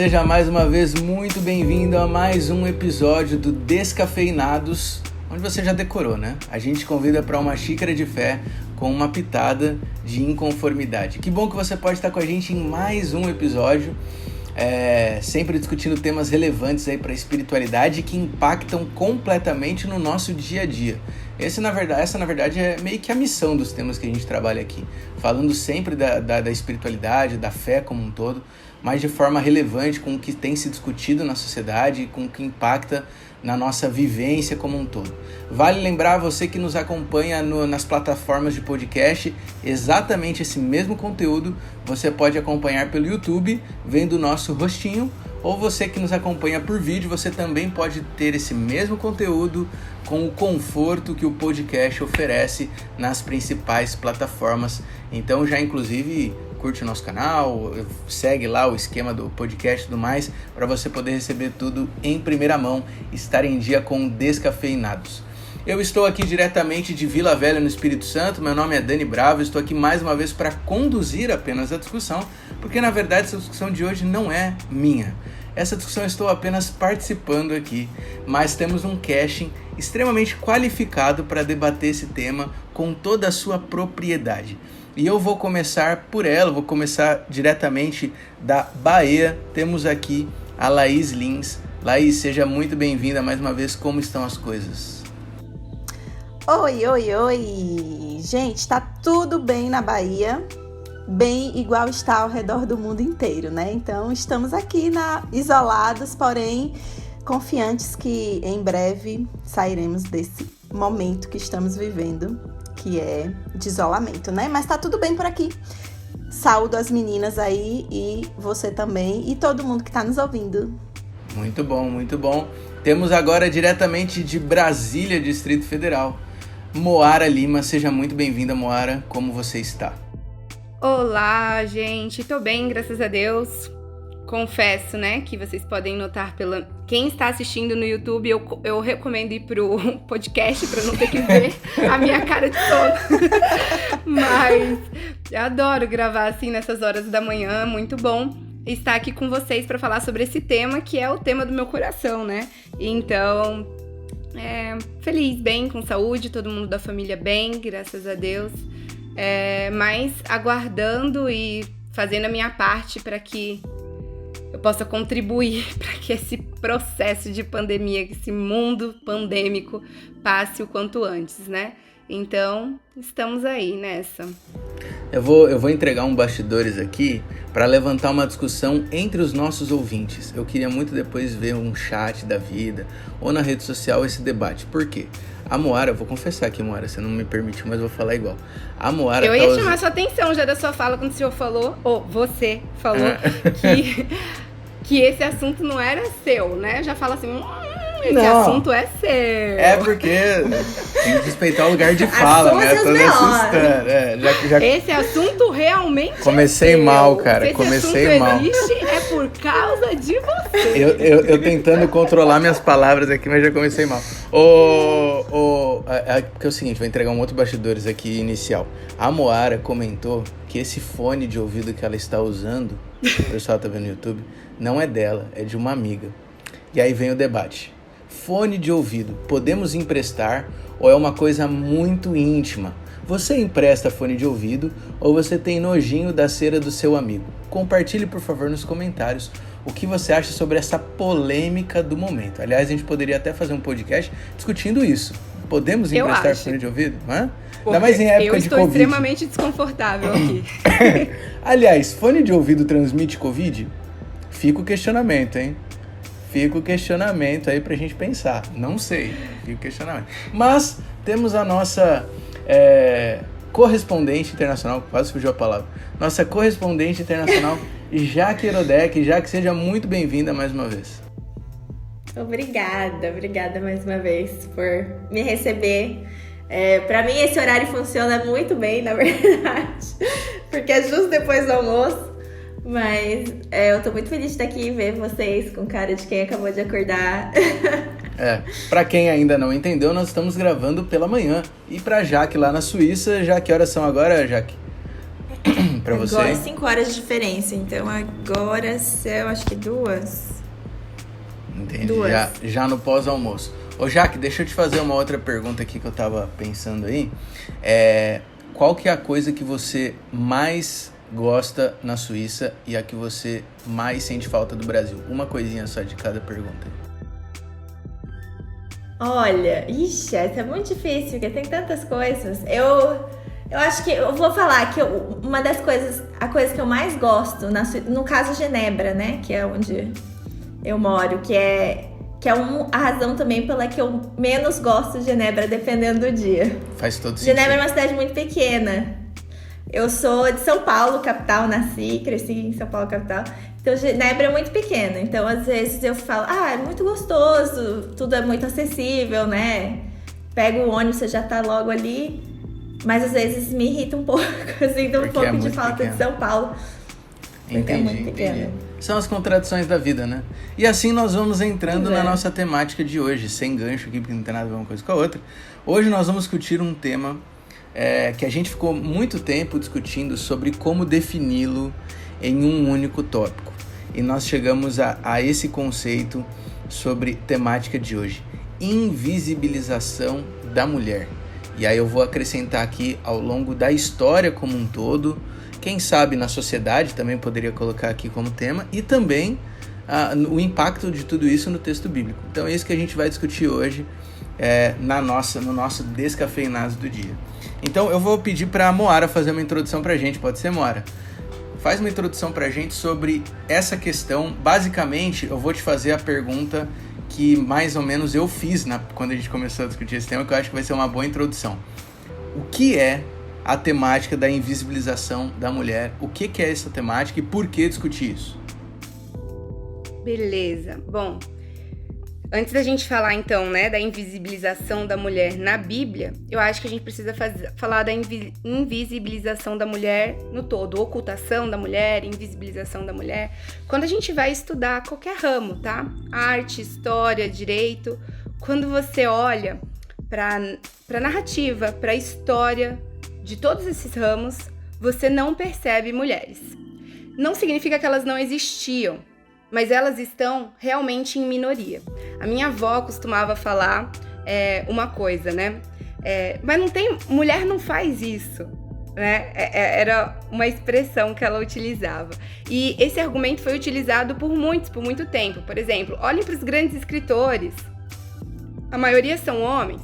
seja mais uma vez muito bem-vindo a mais um episódio do Descafeinados, onde você já decorou, né? A gente convida para uma xícara de fé com uma pitada de inconformidade. Que bom que você pode estar com a gente em mais um episódio, sempre discutindo temas relevantes aí para a espiritualidade que impactam completamente no nosso dia a dia. Essa, na verdade, é meio que a missão dos temas que a gente trabalha aqui, falando sempre da espiritualidade, da fé como um todo, mas de forma relevante com o que tem se discutido na sociedade e com o que impacta na nossa vivência como um todo. Vale lembrar você que nos acompanha nas plataformas de podcast, exatamente esse mesmo conteúdo você pode acompanhar pelo YouTube, vendo o nosso rostinho, ou você que nos acompanha por vídeo, você também pode ter esse mesmo conteúdo com o conforto que o podcast oferece nas principais plataformas. Então já inclusive curte o nosso canal, segue lá o esquema do podcast e tudo mais, para você poder receber tudo em primeira mão, estar em dia com Descafeinados. Eu estou aqui diretamente de Vila Velha, no Espírito Santo. Meu nome é Dani Bravo, estou aqui mais uma vez para conduzir apenas a discussão, porque na verdade essa discussão de hoje não é minha. Essa discussão eu estou apenas participando aqui, mas temos um casting extremamente qualificado para debater esse tema com toda a sua propriedade. E eu vou começar por ela, vou começar diretamente da Bahia. Temos aqui a Laís Lins. Laís, seja muito bem-vinda mais uma vez. Como estão as coisas? Oi! Gente, tá tudo bem na Bahia, bem igual está ao redor do mundo inteiro, né? Então, estamos aqui isolados, porém confiantes que em breve sairemos desse momento que estamos vivendo, que é de isolamento, né? Mas tá tudo bem por aqui. Saúdo as meninas aí e você também e todo mundo que tá nos ouvindo. Muito bom, muito bom. Temos agora diretamente de Brasília, Distrito Federal, Moara Lima. Seja muito bem-vinda, Moara. Como você está? Olá, gente. Tô bem, graças a Deus. Confesso, né, que vocês podem notar quem está assistindo no YouTube, eu recomendo ir pro podcast para não ter que ver a minha cara de sono. Mas eu adoro gravar assim nessas horas da manhã, muito bom estar aqui com vocês para falar sobre esse tema, que é o tema do meu coração, né? Então, feliz, bem, com saúde, todo mundo da família bem, graças a Deus. Mas aguardando e fazendo a minha parte para que eu possa contribuir para que esse processo de pandemia, esse mundo pandêmico passe o quanto antes, né? Então, estamos aí nessa. Eu vou entregar um bastidores aqui para levantar uma discussão entre os nossos ouvintes. Eu queria muito depois ver um chat da vida ou na rede social esse debate. Por quê? A Moara, eu vou confessar aqui, Moara, você não me permitiu, mas eu vou falar igual. A Moara eu ia chamar sua atenção já da sua fala quando o senhor falou, ou você falou, que esse assunto não era seu, né? Já fala assim, esse assunto é seu. É porque tem que respeitar o lugar de fala, né? Tô me assustando. Esse assunto realmente comecei mal, cara. Se comecei mal. Existe, é por causa de você. Eu tentando controlar minhas palavras aqui, mas já comecei mal. Porque é o seguinte, vou entregar um outro bastidores aqui inicial. A Moara comentou que esse fone de ouvido que ela está usando, o pessoal tá vendo no YouTube, não é dela, é de uma amiga. E aí vem o debate. Fone de ouvido, podemos emprestar ou é uma coisa muito íntima? Você empresta fone de ouvido ou você tem nojinho da cera do seu amigo? Compartilhe, por favor, nos comentários o que você acha sobre essa polêmica do momento. Aliás, a gente poderia até fazer um podcast discutindo isso. Podemos emprestar fone de ouvido? Ainda mais em época de Covid. Eu estou extremamente desconfortável aqui. Aliás, fone de ouvido transmite Covid? Fica o questionamento, hein? Fica o questionamento aí pra gente pensar. Não sei, fica o questionamento. Mas temos a nossa correspondente internacional, quase fugiu a palavra. Nossa correspondente internacional, Jaque Herodec. Jaque, seja muito bem-vinda mais uma vez. Obrigada mais uma vez por me receber. Pra mim esse horário funciona muito bem, na verdade, porque é justo depois do almoço. Mas eu tô muito feliz de estar aqui e ver vocês com cara de quem acabou de acordar. Pra quem ainda não entendeu, nós estamos gravando pela manhã. E pra Jaque lá na Suíça, já que horas são agora, Jaque? pra você? Agora 5 horas de diferença, então agora eu acho que 2. Entendi, 2. já no pós-almoço. Ô Jaque, deixa eu te fazer uma outra pergunta aqui que eu tava pensando aí. Qual que é a coisa que você mais gosta na Suíça e a que você mais sente falta do Brasil? Uma coisinha só de cada pergunta. Olha, essa é muito difícil, porque tem tantas coisas. Eu acho que eu vou falar que uma das coisas, a coisa que eu mais gosto, no caso Genebra, né, que é onde eu moro, que é a razão também pela que eu menos gosto de Genebra, dependendo do dia. Faz todo sentido. Genebra é uma cidade muito pequena. Eu sou de São Paulo, capital, cresci em São Paulo, capital. Então, Genebra é muito pequena. Então, às vezes eu falo, é muito gostoso, tudo é muito acessível, né? Pega o ônibus, você já tá logo ali. Mas, às vezes, me irrita um pouco. Eu sinto um pouco de falta pequeno. De São Paulo. Entendi. São as contradições da vida, né? E assim nós vamos entrando na nossa temática de hoje, sem gancho aqui, porque não tem nada a ver uma coisa com a outra. Hoje nós vamos discutir um tema que a gente ficou muito tempo discutindo sobre como defini-lo em um único tópico. E nós chegamos a esse conceito sobre temática de hoje: invisibilização da mulher. E aí eu vou acrescentar aqui ao longo da história como um todo, quem sabe na sociedade também poderia colocar aqui como tema, e também o impacto de tudo isso no texto bíblico. Então é isso que a gente vai discutir hoje no nosso Descafeinados do dia. Então eu vou pedir para a Moara fazer uma introdução para a gente, pode ser, Moara? Faz uma introdução para a gente sobre essa questão. Basicamente, eu vou te fazer a pergunta que mais ou menos eu fiz quando a gente começou a discutir esse tema, que eu acho que vai ser uma boa introdução. O que é a temática da invisibilização da mulher? O que é essa temática e por que discutir isso? Beleza. Bom, antes da gente falar então, né, da invisibilização da mulher na Bíblia, eu acho que a gente precisa falar da invisibilização da mulher no todo, ocultação da mulher, invisibilização da mulher. Quando a gente vai estudar qualquer ramo, tá? Arte, história, direito, quando você olha para narrativa, para história de todos esses ramos, você não percebe mulheres. Não significa que elas não existiam, mas elas estão realmente em minoria. A minha avó costumava falar uma coisa, né? Mas mulher não faz isso, né? Era uma expressão que ela utilizava. E esse argumento foi utilizado por muito tempo. Por exemplo, olhem para os grandes escritores. A maioria são homens.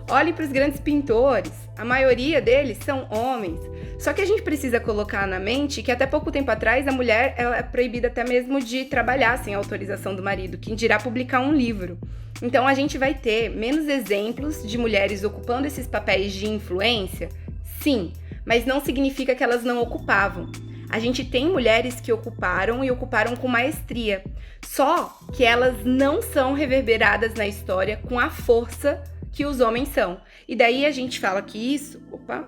Olhem para os grandes pintores. A maioria deles são homens. Só que a gente precisa colocar na mente que até pouco tempo atrás a mulher ela é proibida até mesmo de trabalhar sem autorização do marido, quem dirá publicar um livro. Então a gente vai ter menos exemplos de mulheres ocupando esses papéis de influência? Sim, mas não significa que elas não ocupavam. A gente tem mulheres que ocuparam e ocuparam com maestria, só que elas não são reverberadas na história com a força que os homens são. E daí a gente fala que isso... Opa,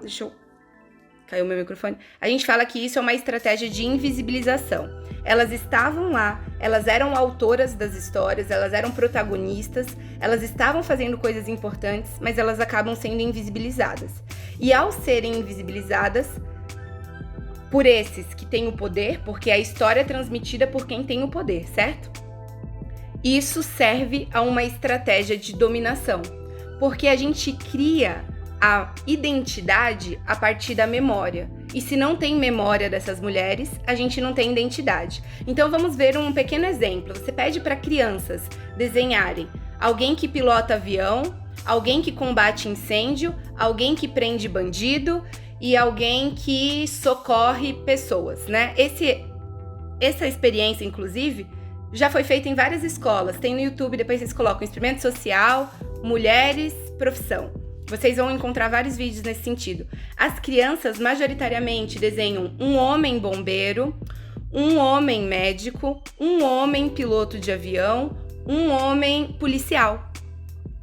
caiu meu microfone. A gente fala que isso é uma estratégia de invisibilização. Elas estavam lá, elas eram autoras das histórias, elas eram protagonistas, elas estavam fazendo coisas importantes, mas elas acabam sendo invisibilizadas. E ao serem invisibilizadas por esses que têm o poder, porque a história é transmitida por quem tem o poder, certo? Isso serve a uma estratégia de dominação, porque a gente cria a identidade a partir da memória. E se não tem memória dessas mulheres, a gente não tem identidade. Então vamos ver um pequeno exemplo. Você pede para crianças desenharem alguém que pilota avião, alguém que combate incêndio, alguém que prende bandido e alguém que socorre pessoas, né? Essa experiência, inclusive, já foi feita em várias escolas. Tem no YouTube, depois vocês colocam experimento social, mulheres, profissão. Vocês vão encontrar vários vídeos nesse sentido. As crianças majoritariamente desenham um homem bombeiro, um homem médico, um homem piloto de avião, um homem policial.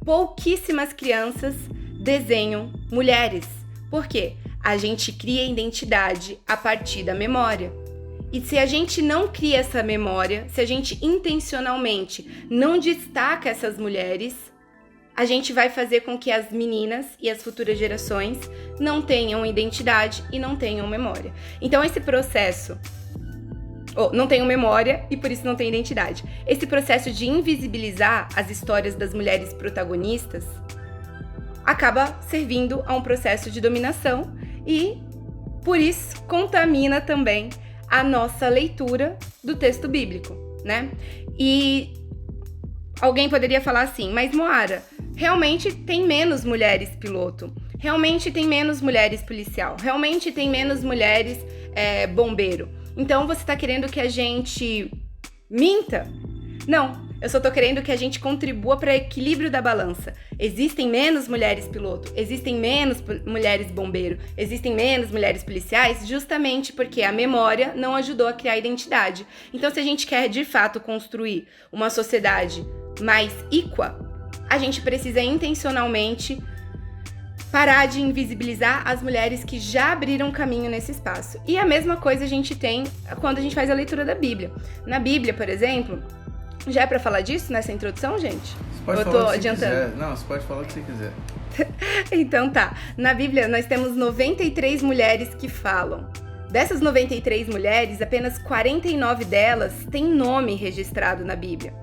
Pouquíssimas crianças desenham mulheres. Por quê? A gente cria identidade a partir da memória. E se a gente não cria essa memória, se a gente intencionalmente não destaca essas mulheres, a gente vai fazer com que as meninas e as futuras gerações não tenham identidade e não tenham memória. Então esse processo... não tenham memória e por isso não têm identidade. Esse processo de invisibilizar as histórias das mulheres protagonistas acaba servindo a um processo de dominação e, por isso, contamina também a nossa leitura do texto bíblico, né? E alguém poderia falar assim, mas Moara, realmente tem menos mulheres piloto, realmente tem menos mulheres policial, realmente tem menos mulheres bombeiro. Então você tá querendo que a gente minta? Não, eu só tô querendo que a gente contribua para o equilíbrio da balança. Existem menos mulheres piloto, existem menos mulheres bombeiro, existem menos mulheres policiais, justamente porque a memória não ajudou a criar identidade. Então se a gente quer de fato construir uma sociedade mais íqua, a gente precisa intencionalmente parar de invisibilizar as mulheres que já abriram caminho nesse espaço. E a mesma coisa a gente tem quando a gente faz a leitura da Bíblia. Na Bíblia, por exemplo, já é pra falar disso nessa introdução, gente? Você pode Eu falar tô o que adiantando. você quiser. Não, você pode falar o que você quiser. Então tá. Na Bíblia, nós temos 93 mulheres que falam. Dessas 93 mulheres, apenas 49 delas têm nome registrado na Bíblia.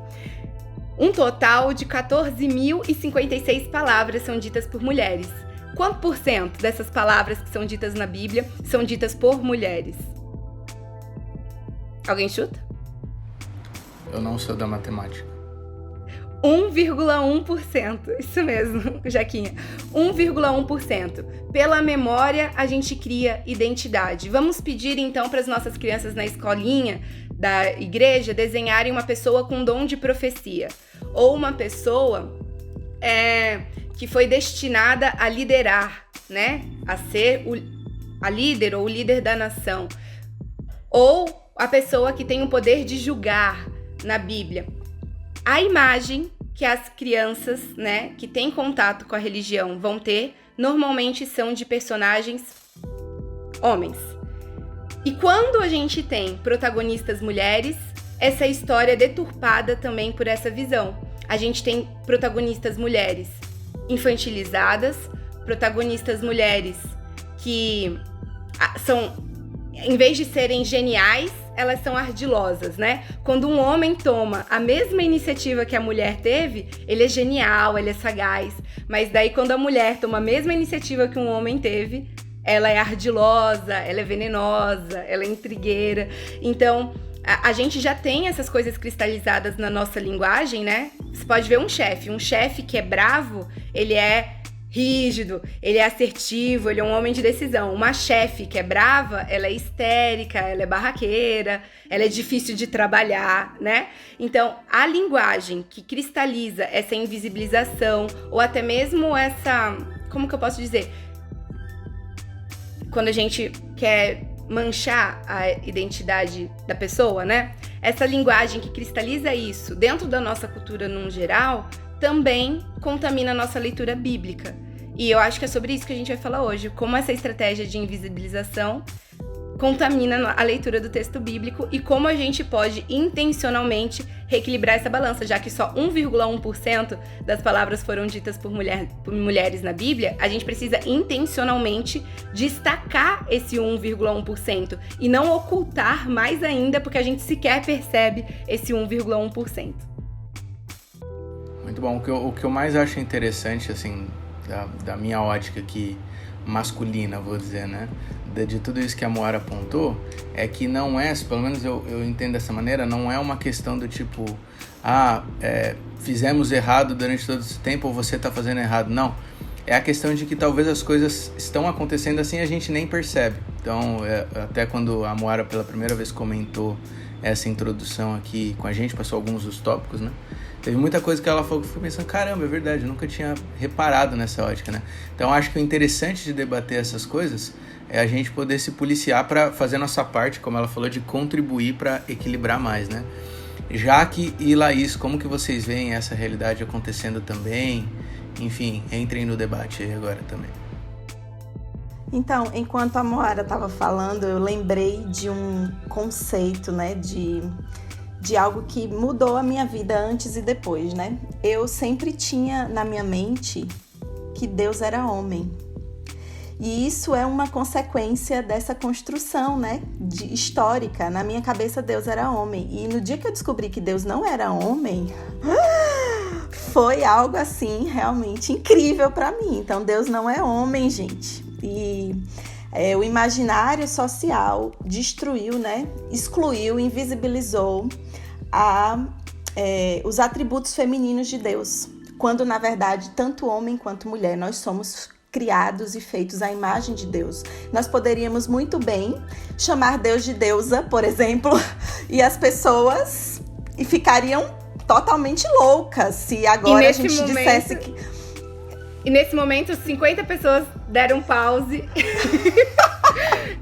Um total de 14.056 palavras são ditas por mulheres. Quanto por cento dessas palavras que são ditas na Bíblia são ditas por mulheres? Alguém chuta? Eu não sou da matemática. 1,1%. Isso mesmo, Jaquinha. 1,1%. Pela memória, a gente cria identidade. Vamos pedir, então, para as nossas crianças na escolinha da igreja desenharem uma pessoa com dom de profecia. Ou uma pessoa que foi destinada a liderar, né? A ser a líder ou o líder da nação. Ou a pessoa que tem o poder de julgar na Bíblia. A imagem que as crianças, né, que têm contato com a religião vão ter, normalmente são de personagens homens. E quando a gente tem protagonistas mulheres, essa história é deturpada também por essa visão. A gente tem protagonistas mulheres infantilizadas, protagonistas mulheres que são, em vez de serem geniais, elas são ardilosas, né? Quando um homem toma a mesma iniciativa que a mulher teve, ele é genial, ele é sagaz. Mas daí quando a mulher toma a mesma iniciativa que um homem teve, ela é ardilosa, ela é venenosa, ela é intrigueira. Então, a gente já tem essas coisas cristalizadas na nossa linguagem, né? Você pode ver um chefe que é bravo, ele é rígido, ele é assertivo, ele é um homem de decisão. Uma chefe que é brava, ela é histérica, ela é barraqueira, ela é difícil de trabalhar, né? Então, a linguagem que cristaliza essa invisibilização, ou até mesmo essa... Como que eu posso dizer? Quando a gente quer manchar a identidade da pessoa, né? Essa linguagem que cristaliza isso dentro da nossa cultura num geral também contamina a nossa leitura bíblica. E eu acho que é sobre isso que a gente vai falar hoje, como essa estratégia de invisibilização contamina a leitura do texto bíblico e como a gente pode intencionalmente reequilibrar essa balança, já que só 1,1% das palavras foram ditas por mulheres na Bíblia, a gente precisa intencionalmente destacar esse 1,1% e não ocultar mais ainda, porque a gente sequer percebe esse 1,1%. Muito bom. O que eu mais acho interessante, assim, da minha ótica aqui, masculina, vou dizer, né? De tudo isso que a Moara apontou, é que não é, pelo menos eu entendo dessa maneira, não é uma questão do tipo, fizemos errado durante todo esse tempo ou você tá fazendo errado. Não. É a questão de que talvez as coisas estão acontecendo assim e a gente nem percebe. Então, até quando a Moara pela primeira vez comentou essa introdução aqui com a gente, passou alguns dos tópicos, né? Teve muita coisa que ela falou que eu fui pensando, caramba, é verdade, eu nunca tinha reparado nessa ótica, né? Então, acho que o interessante de debater essas coisas é a gente poder se policiar para fazer nossa parte, como ela falou, de contribuir para equilibrar mais, né? Jaque e Laís, como que vocês veem essa realidade acontecendo também? Enfim, entrem no debate aí agora também. Então, enquanto a Moara estava falando, eu lembrei de um conceito, né, de de algo que mudou a minha vida antes e depois, né? Eu sempre tinha na minha mente que Deus era homem. E isso é uma consequência dessa construção, né, histórica. Na minha cabeça, Deus era homem. E no dia que eu descobri que Deus não era homem, foi algo assim realmente incrível para mim. Então, Deus não é homem, gente. E o imaginário social destruiu, né, excluiu, invisibilizou os atributos femininos de Deus. Quando, na verdade, tanto homem quanto mulher, nós somos criados e feitos à imagem de Deus. Nós poderíamos muito bem chamar Deus de deusa, por exemplo, e as pessoas ficariam totalmente loucas se agora a gente dissesse que... E nesse momento, 50 pessoas deram pause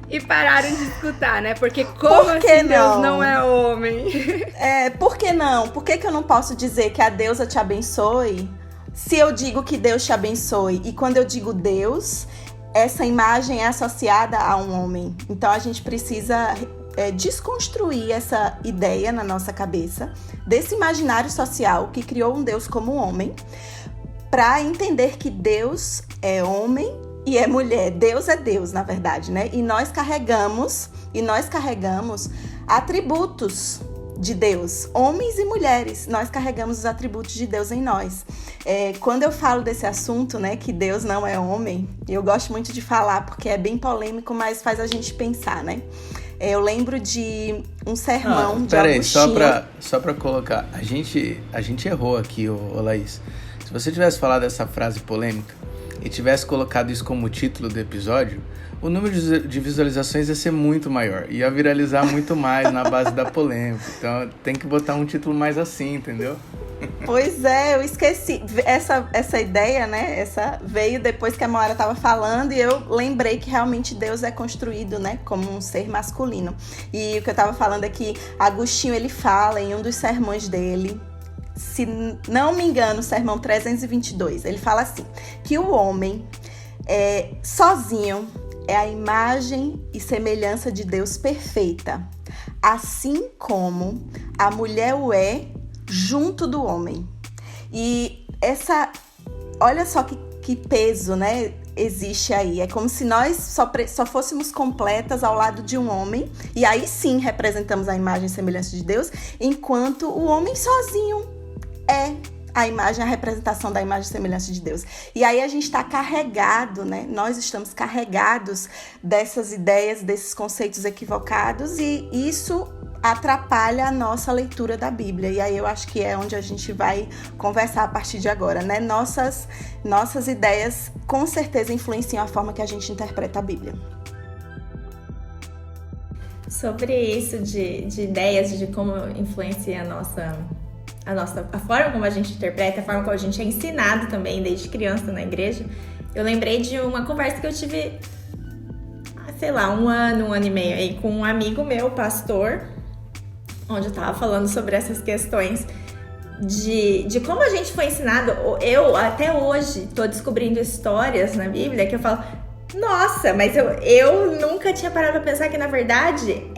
e pararam de escutar, né? Porque como assim Deus não é homem? Por que não? Por que eu não posso dizer que a deusa te abençoe se eu digo que Deus te abençoe? E quando eu digo Deus, essa imagem é associada a um homem. Então a gente precisa desconstruir essa ideia na nossa cabeça, desse imaginário social que criou um Deus como homem, para entender que Deus é homem e é mulher. Deus é Deus, na verdade, né? E nós carregamos atributos de Deus, homens e mulheres, nós carregamos os atributos de Deus em nós. Quando eu falo desse assunto, né, que Deus não é homem, eu gosto muito de falar porque é bem polêmico, mas faz a gente pensar, né? Eu lembro de um sermão de Agostinho. Peraí, só pra colocar, a gente errou aqui, ô Laís. Se você tivesse falado essa frase polêmica e tivesse colocado isso como título do episódio, o número de visualizações ia ser muito maior, ia viralizar muito mais na base da polêmica. Então tem que botar um título mais assim, entendeu? Pois é, eu esqueci. Essa ideia, né? Essa veio depois que a Moara estava falando e eu lembrei que realmente Deus é construído, né? Como um ser masculino. E o que eu estava falando é que Agostinho, ele fala em um dos sermões dele, se não me engano, o sermão 322, ele fala assim, que o homem sozinho é a imagem e semelhança de Deus perfeita, assim como a mulher o é junto do homem. E olha só que peso, né, existe aí. É como se nós só fôssemos completas ao lado de um homem, e aí sim representamos a imagem e semelhança de Deus, enquanto o homem sozinho é a imagem, a representação da imagem e semelhança de Deus. E aí a gente está carregado, né? Nós estamos carregados dessas ideias, desses conceitos equivocados, e isso atrapalha a nossa leitura da Bíblia. E aí eu acho que é onde a gente vai conversar a partir de agora, né? Nossas ideias com certeza influenciam a forma que a gente interpreta a Bíblia. Sobre isso de ideias, de como influencia a forma como a gente interpreta, a forma como a gente é ensinado também desde criança na igreja, eu lembrei de uma conversa que eu tive, sei lá, um ano e meio aí com um amigo meu, pastor, onde eu tava falando sobre essas questões de como a gente foi ensinado. Eu até hoje tô descobrindo histórias na Bíblia que eu falo, nossa, mas eu nunca tinha parado pra pensar que na verdade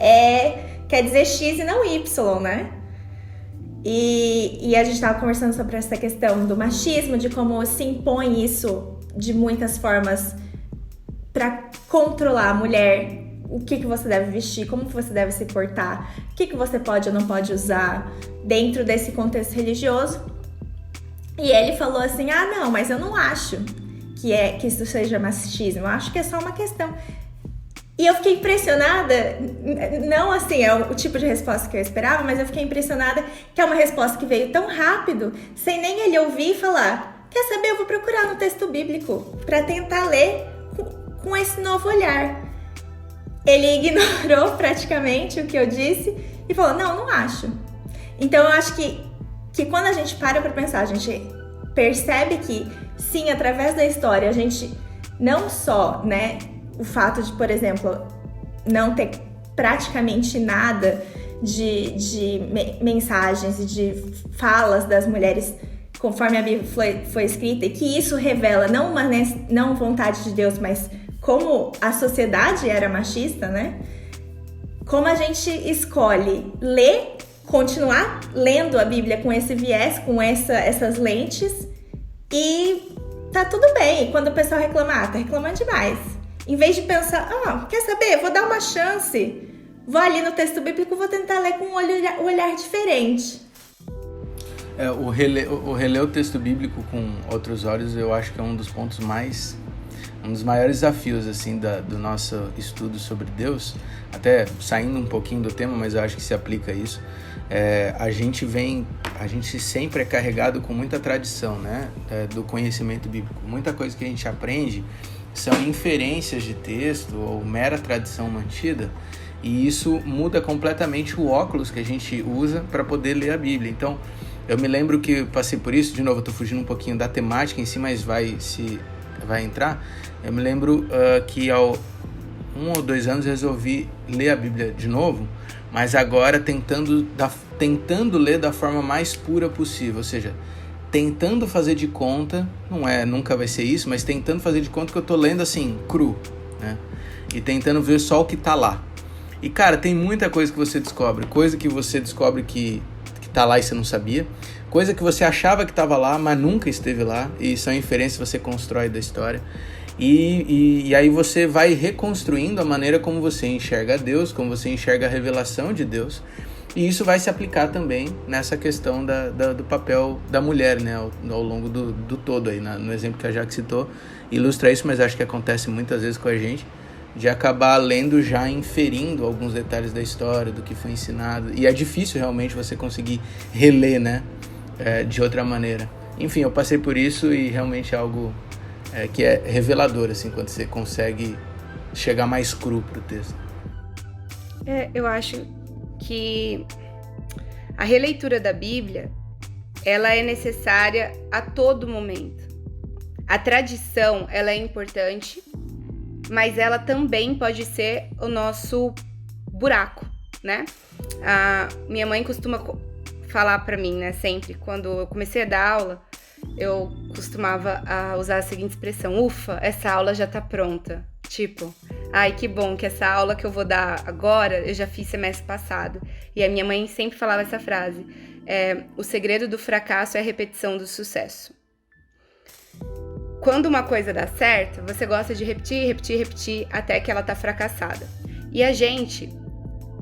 quer dizer X e não Y, né? E a gente estava conversando sobre essa questão do machismo, de como se impõe isso de muitas formas para controlar a mulher, o que você deve vestir, como que você deve se portar, o que você pode ou não pode usar dentro desse contexto religioso. E ele falou assim, não, mas eu não acho que isso seja machismo, eu acho que é só uma questão. E eu fiquei impressionada, não assim, é o tipo de resposta que eu esperava, mas eu fiquei impressionada que é uma resposta que veio tão rápido, sem nem ele ouvir e falar, quer saber, eu vou procurar no texto bíblico para tentar ler com esse novo olhar. Ele ignorou praticamente o que eu disse e falou, não acho. Então eu acho que quando a gente para pensar, a gente percebe que sim, através da história, a gente não só, né, o fato de, por exemplo, não ter praticamente nada de mensagens e de falas das mulheres conforme a Bíblia foi escrita, e que isso revela não vontade de Deus, mas como a sociedade era machista, né? Como a gente escolhe ler continuar lendo a Bíblia com esse viés, com essas lentes, e tá tudo bem. Quando o pessoal reclama, tá reclamando demais. Em vez de pensar, quer saber? Vou dar uma chance. Vou ali no texto bíblico, vou tentar ler com um olhar diferente. O reler o texto bíblico com outros olhos, eu acho que é um dos pontos um dos maiores desafios, assim, do nosso estudo sobre Deus, até saindo um pouquinho do tema, mas eu acho que se aplica a isso. A gente sempre é carregado com muita tradição, né, do conhecimento bíblico. Muita coisa que a gente aprende são inferências de texto ou mera tradição mantida, e isso muda completamente o óculos que a gente usa para poder ler a Bíblia. Então, eu me lembro que eu passei por isso, de novo, eu estou fugindo um pouquinho da temática em si, mas vai entrar. Eu me lembro que há 1 ou 2 anos eu resolvi ler a Bíblia de novo, mas agora tentando ler da forma mais pura possível, ou seja, tentando fazer de conta, nunca vai ser isso, mas tentando fazer de conta que eu estou lendo assim, cru, né? E tentando ver só o que está lá. E cara, tem muita coisa que você descobre, que tá lá e você não sabia, coisa que você achava que estava lá, mas nunca esteve lá, e são inferências que você constrói da história, e aí você vai reconstruindo a maneira como você enxerga Deus, como você enxerga a revelação de Deus, e isso vai se aplicar também nessa questão do papel da mulher, né, ao longo do todo aí, no exemplo que a Jaque citou, ilustra isso, mas acho que acontece muitas vezes com a gente, de acabar lendo já inferindo alguns detalhes da história, do que foi ensinado. E é difícil realmente você conseguir reler, né, de outra maneira. Enfim, eu passei por isso e realmente é algo que é revelador, assim, quando você consegue chegar mais cru pro texto. Eu acho que a releitura da Bíblia, ela é necessária a todo momento. A tradição, ela é importante, mas ela também pode ser o nosso buraco, né? A minha mãe costuma falar pra mim, né, sempre, quando eu comecei a dar aula, eu costumava usar a seguinte expressão: ufa, essa aula já tá pronta. Tipo, ai, que bom que essa aula que eu vou dar agora, eu já fiz semestre passado. E a minha mãe sempre falava essa frase: o segredo do fracasso é a repetição do sucesso. Quando uma coisa dá certo, você gosta de repetir, até que ela tá fracassada. E a gente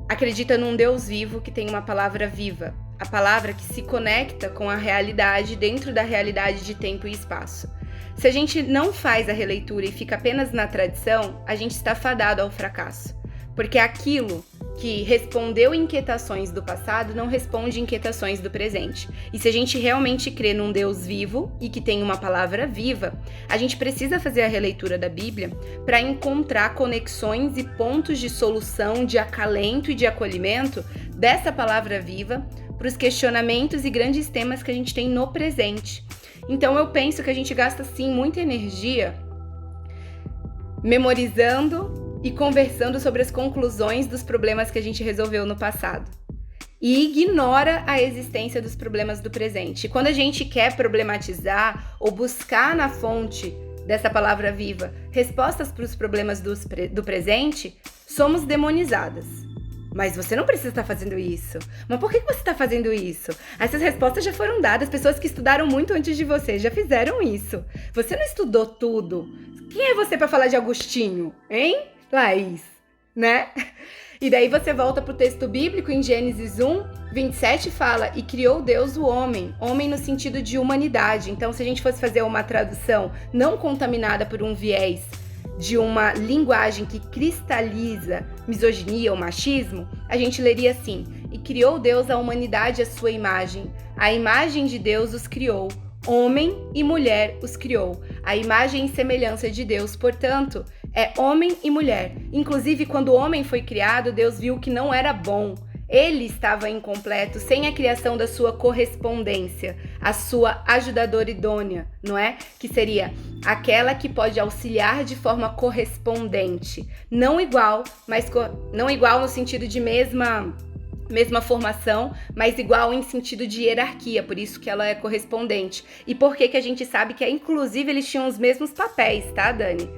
acredita num Deus vivo que tem uma palavra viva, a palavra que se conecta com a realidade dentro da realidade de tempo e espaço. Se a gente não faz a releitura e fica apenas na tradição, a gente está fadado ao fracasso. Porque aquilo que respondeu inquietações do passado não responde inquietações do presente. E se a gente realmente crê num Deus vivo e que tem uma palavra viva, a gente precisa fazer a releitura da Bíblia para encontrar conexões e pontos de solução, de acalento e de acolhimento dessa palavra viva para os questionamentos e grandes temas que a gente tem no presente. Então eu penso que a gente gasta sim muita energia memorizando e conversando sobre as conclusões dos problemas que a gente resolveu no passado. E ignora a existência dos problemas do presente. E quando a gente quer problematizar ou buscar na fonte dessa palavra viva respostas para os problemas do presente, somos demonizadas. Mas você não precisa estar fazendo isso. Mas por que você está fazendo isso? Essas respostas já foram dadas. Pessoas que estudaram muito antes de você já fizeram isso. Você não estudou tudo. Quem é você para falar de Agostinho, hein? Laís, né? E daí você volta pro texto bíblico em Gênesis 1:27 fala: e criou Deus o homem no sentido de humanidade. Então, se a gente fosse fazer uma tradução não contaminada por um viés de uma linguagem que cristaliza misoginia ou machismo, a gente leria assim: e criou Deus a humanidade à sua imagem, a imagem de Deus os criou, homem e mulher os criou, a imagem e semelhança de Deus, portanto, é homem e mulher. Inclusive, quando o homem foi criado, Deus viu que não era bom. Ele estava incompleto, sem a criação da sua correspondência, a sua ajudadora idônea, não é? Que seria aquela que pode auxiliar de forma correspondente. Não igual, mas não igual no sentido de mesma formação, mas igual em sentido de hierarquia, por isso que ela é correspondente. E por que a gente sabe que, inclusive, eles tinham os mesmos papéis, tá, Dani?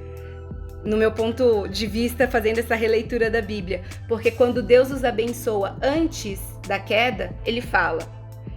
No meu ponto de vista, fazendo essa releitura da Bíblia, porque quando Deus os abençoa antes da queda, ele fala: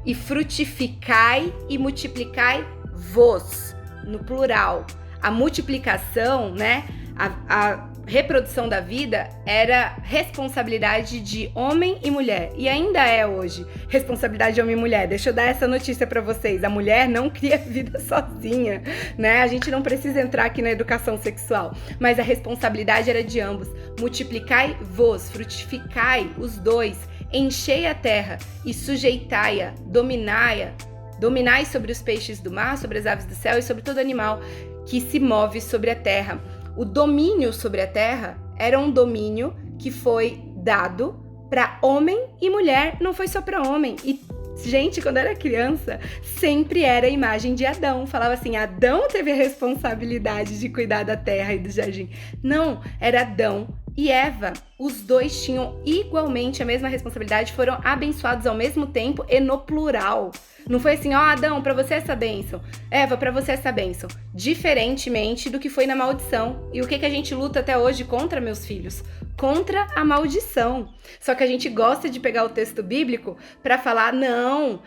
e frutificai e multiplicai-vos, no plural. A multiplicação, né, a reprodução da vida era responsabilidade de homem e mulher, e ainda é hoje responsabilidade de homem e mulher. Deixa eu dar essa notícia para vocês: a mulher não cria vida sozinha, né? A gente não precisa entrar aqui na educação sexual, mas a responsabilidade era de ambos. Multiplicai-vos, frutificai os dois, enchei a terra e sujeitai-a, dominai sobre os peixes do mar, sobre as aves do céu e sobre todo animal que se move sobre a terra. O domínio sobre a terra era um domínio que foi dado para homem e mulher, não foi só para homem. E, gente, quando eu era criança, sempre era a imagem de Adão. Falava assim: Adão teve a responsabilidade de cuidar da terra e do jardim. Não, era Adão e Eva. Os dois tinham igualmente a mesma responsabilidade, foram abençoados ao mesmo tempo e no plural. Não foi assim: ó, Adão, pra você essa bênção, Eva, pra você essa bênção. Diferentemente do que foi na maldição. E o que a gente luta até hoje contra, meus filhos? Contra a maldição. Só que a gente gosta de pegar o texto bíblico pra falar: não,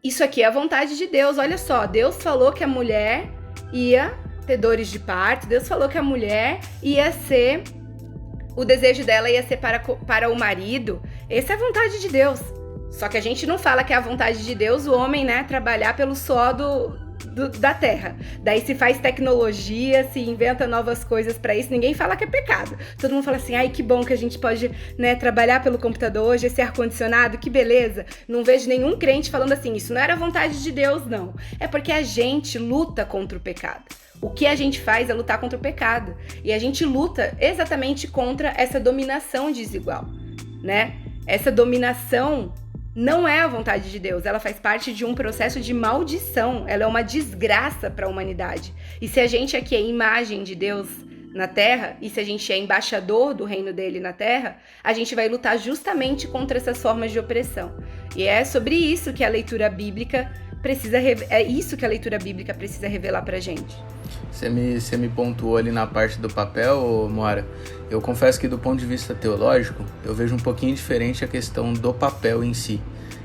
isso aqui é a vontade de Deus. Olha só, Deus falou que a mulher ia ter dores de parto, Deus falou que a mulher ia ser... o desejo dela ia ser para o marido. Essa é a vontade de Deus. Só que a gente não fala que é a vontade de Deus o homem, né, trabalhar pelo suor da terra. Daí se faz tecnologia, se inventa novas coisas para isso, ninguém fala que é pecado. Todo mundo fala assim: ai, que bom que a gente pode, né, trabalhar pelo computador hoje, esse ar-condicionado, que beleza. Não vejo nenhum crente falando assim: isso não era a vontade de Deus, não. É porque a gente luta contra o pecado. O que a gente faz é lutar contra o pecado. E a gente luta exatamente contra essa dominação desigual, né? Essa dominação não é a vontade de Deus. Ela faz parte de um processo de maldição. Ela é uma desgraça para a humanidade. E se a gente aqui é imagem de Deus na Terra, e se a gente é embaixador do reino dele na Terra, a gente vai lutar justamente contra essas formas de opressão. E é sobre isso que a leitura bíblica precisa revelar pra gente. Você me pontuou ali na parte do papel, Moara. Eu confesso que do ponto de vista teológico, eu vejo um pouquinho diferente a questão do papel em si.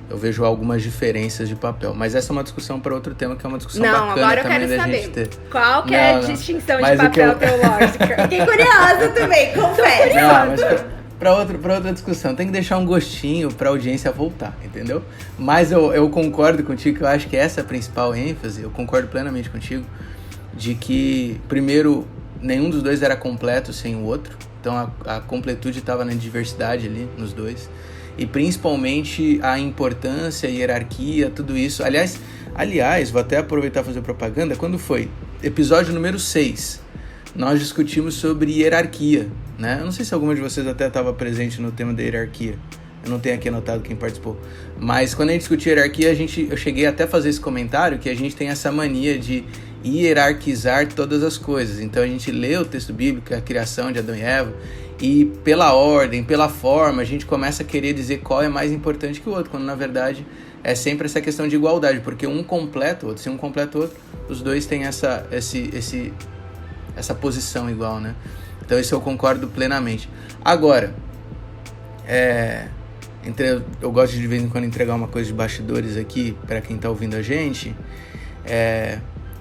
Eu vejo algumas diferenças de papel. Mas essa é uma discussão para outro tema, que é uma discussão bacana também da gente ter. Qual que é a distinção de papel teológica? Fiquei curiosa também, confesso. Não, mas para outra discussão. Tem que deixar um gostinho para a audiência voltar, entendeu? Mas eu concordo contigo, que eu acho que essa é a principal ênfase. Eu concordo plenamente contigo de que, primeiro, nenhum dos dois era completo sem o outro. Então a completude estava na diversidade ali, nos dois. E principalmente a importância, a hierarquia, tudo isso. Aliás, vou até aproveitar e fazer propaganda. Quando foi? Episódio número 6. Nós discutimos sobre hierarquia, né? Eu não sei se alguma de vocês até estava presente no tema da hierarquia. Eu não tenho aqui anotado quem participou. Mas quando a gente discutiu hierarquia, eu cheguei até a fazer esse comentário, que a gente tem essa mania de hierarquizar todas as coisas. Então a gente lê o texto bíblico, a criação de Adão e Eva, e pela ordem, pela forma, a gente começa a querer dizer qual é mais importante que o outro, quando na verdade é sempre essa questão de igualdade, porque um completa o outro. Se um completa o outro, os dois têm essa posição igual, né? Então isso eu concordo plenamente. Agora, eu gosto de vez em quando entregar uma coisa de bastidores aqui para quem tá ouvindo a gente.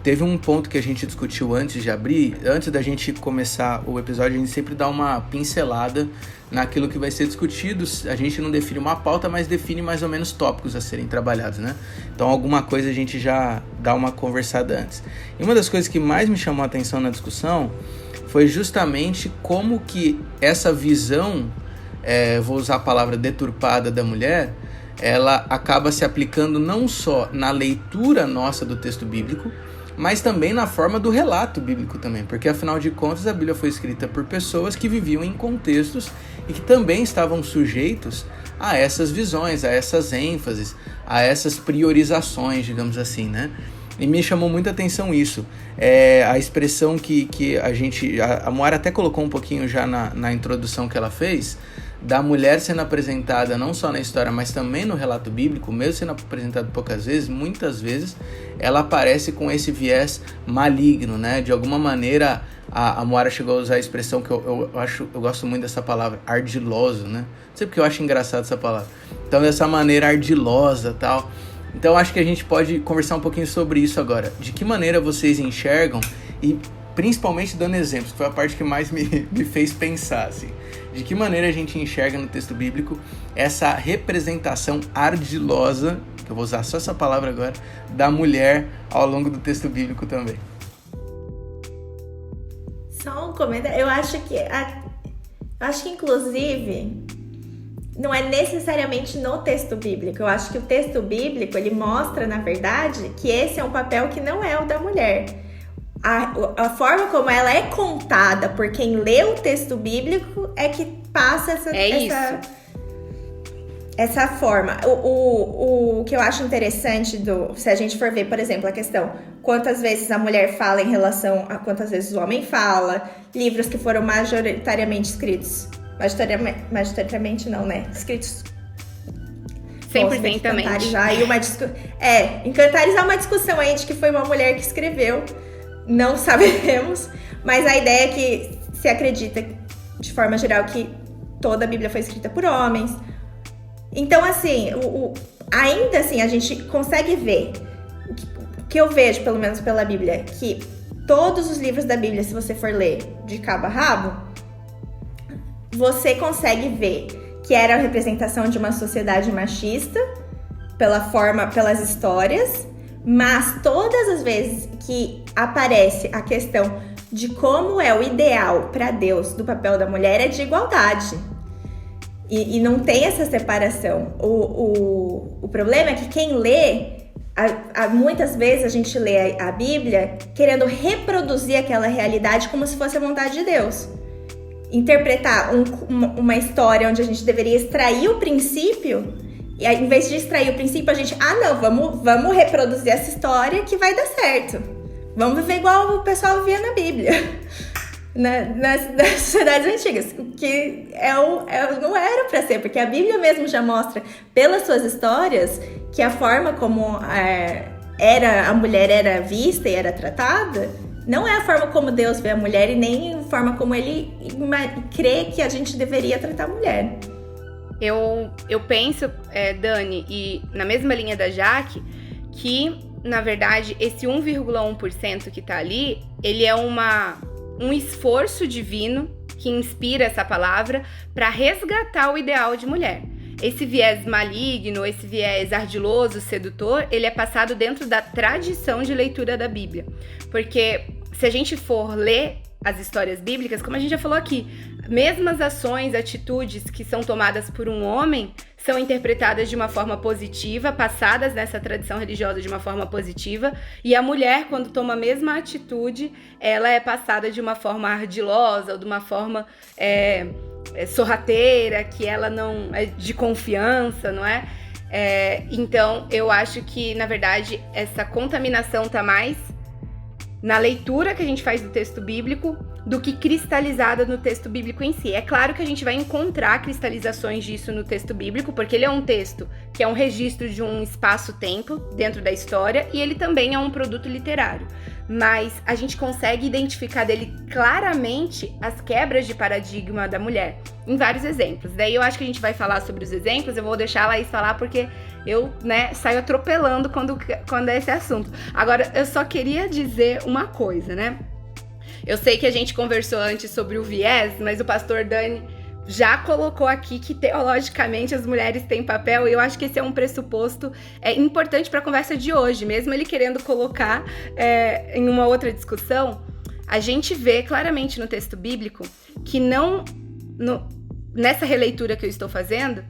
Teve um ponto que a gente discutiu antes da gente começar o episódio. A gente sempre dá uma pincelada naquilo que vai ser discutido. A gente não define uma pauta, mas define mais ou menos tópicos a serem trabalhados, né? Então alguma coisa a gente já dá uma conversada antes. E uma das coisas que mais me chamou a atenção na discussão foi justamente como que essa visão, vou usar a palavra deturpada da mulher, ela acaba se aplicando não só na leitura nossa do texto bíblico, mas também na forma do relato bíblico também, porque afinal de contas a Bíblia foi escrita por pessoas que viviam em contextos e que também estavam sujeitos a essas visões, a essas ênfases, a essas priorizações, digamos assim, né? E me chamou muita atenção isso, a expressão que a Moara até colocou um pouquinho já na introdução que ela fez, da mulher sendo apresentada não só na história, mas também no relato bíblico, mesmo sendo apresentada poucas vezes, muitas vezes ela aparece com esse viés maligno, né? De alguma maneira, a Moara chegou a usar a expressão que eu gosto muito dessa palavra, ardiloso, né? Não sei porque eu acho engraçado essa palavra. Então, dessa maneira ardilosa, tal. Então, acho que a gente pode conversar um pouquinho sobre isso agora. De que maneira vocês enxergam, e principalmente dando exemplos, que foi a parte que mais me fez pensar, assim. De que maneira a gente enxerga no texto bíblico essa representação ardilosa, que eu vou usar só essa palavra agora, da mulher ao longo do texto bíblico também. Só um comentário. Eu acho que inclusive não é necessariamente no texto bíblico. Eu acho que o texto bíblico, ele mostra, na verdade, que esse é um papel que não é o da mulher. A forma como ela é contada por quem lê o texto bíblico é que passa essa forma. O que eu acho interessante, se a gente for ver, por exemplo, a questão quantas vezes a mulher fala em relação a quantas vezes o homem fala, livros que foram majoritariamente escritos, majoritariamente não, né? Escritos 100% também. Em Cantares há uma discussão aí de que foi uma mulher que escreveu. Não sabemos, mas a ideia é que se acredita, de forma geral, que toda a Bíblia foi escrita por homens. Então, assim, ainda assim, a gente consegue ver, o que eu vejo, pelo menos pela Bíblia, que todos os livros da Bíblia, se você for ler de cabo a rabo, você consegue ver que era a representação de uma sociedade machista, pelas histórias, mas todas as vezes que aparece a questão de como é o ideal para Deus do papel da mulher é de igualdade. E não tem essa separação. O problema é que quem lê, muitas vezes a gente lê a Bíblia querendo reproduzir aquela realidade como se fosse a vontade de Deus. Interpretar uma história onde a gente deveria extrair o princípio, e aí, em vez de extrair o princípio, a gente, vamos reproduzir essa história que vai dar certo. Vamos viver igual o pessoal vivia na Bíblia, nas sociedades antigas, que não era para ser, porque a Bíblia mesmo já mostra, pelas suas histórias, que a forma como a mulher era vista e era tratada, não é a forma como Deus vê a mulher e nem a forma como ele crê que a gente deveria tratar a mulher. Eu penso, Dani, e na mesma linha da Jaque, que, na verdade, esse 1,1% que tá ali, ele é um esforço divino que inspira essa palavra para resgatar o ideal de mulher. Esse viés maligno, esse viés ardiloso, sedutor, ele é passado dentro da tradição de leitura da Bíblia. Porque se a gente for ler as histórias bíblicas, como a gente já falou aqui, mesmas ações, atitudes que são tomadas por um homem são interpretadas de uma forma positiva, passadas nessa tradição religiosa de uma forma positiva, e a mulher, quando toma a mesma atitude, ela é passada de uma forma ardilosa, ou de uma forma sorrateira, que ela não é de confiança, não é? Então, eu acho que, na verdade, essa contaminação está mais na leitura que a gente faz do texto bíblico do que cristalizada no texto bíblico em si. É claro que a gente vai encontrar cristalizações disso no texto bíblico, porque ele é um texto que é um registro de um espaço-tempo dentro da história e ele também é um produto literário. Mas a gente consegue identificar dele claramente as quebras de paradigma da mulher, em vários exemplos. Daí eu acho que a gente vai falar sobre os exemplos, eu vou deixar a Laís falar porque eu, saio atropelando quando é esse assunto. Agora, eu só queria dizer uma coisa, Eu sei que a gente conversou antes sobre o viés, mas o pastor Dani já colocou aqui que teologicamente as mulheres têm papel, e eu acho que esse é um pressuposto importante para a conversa de hoje, mesmo ele querendo colocar em uma outra discussão. A gente vê claramente no texto bíblico que nessa releitura que eu estou fazendo,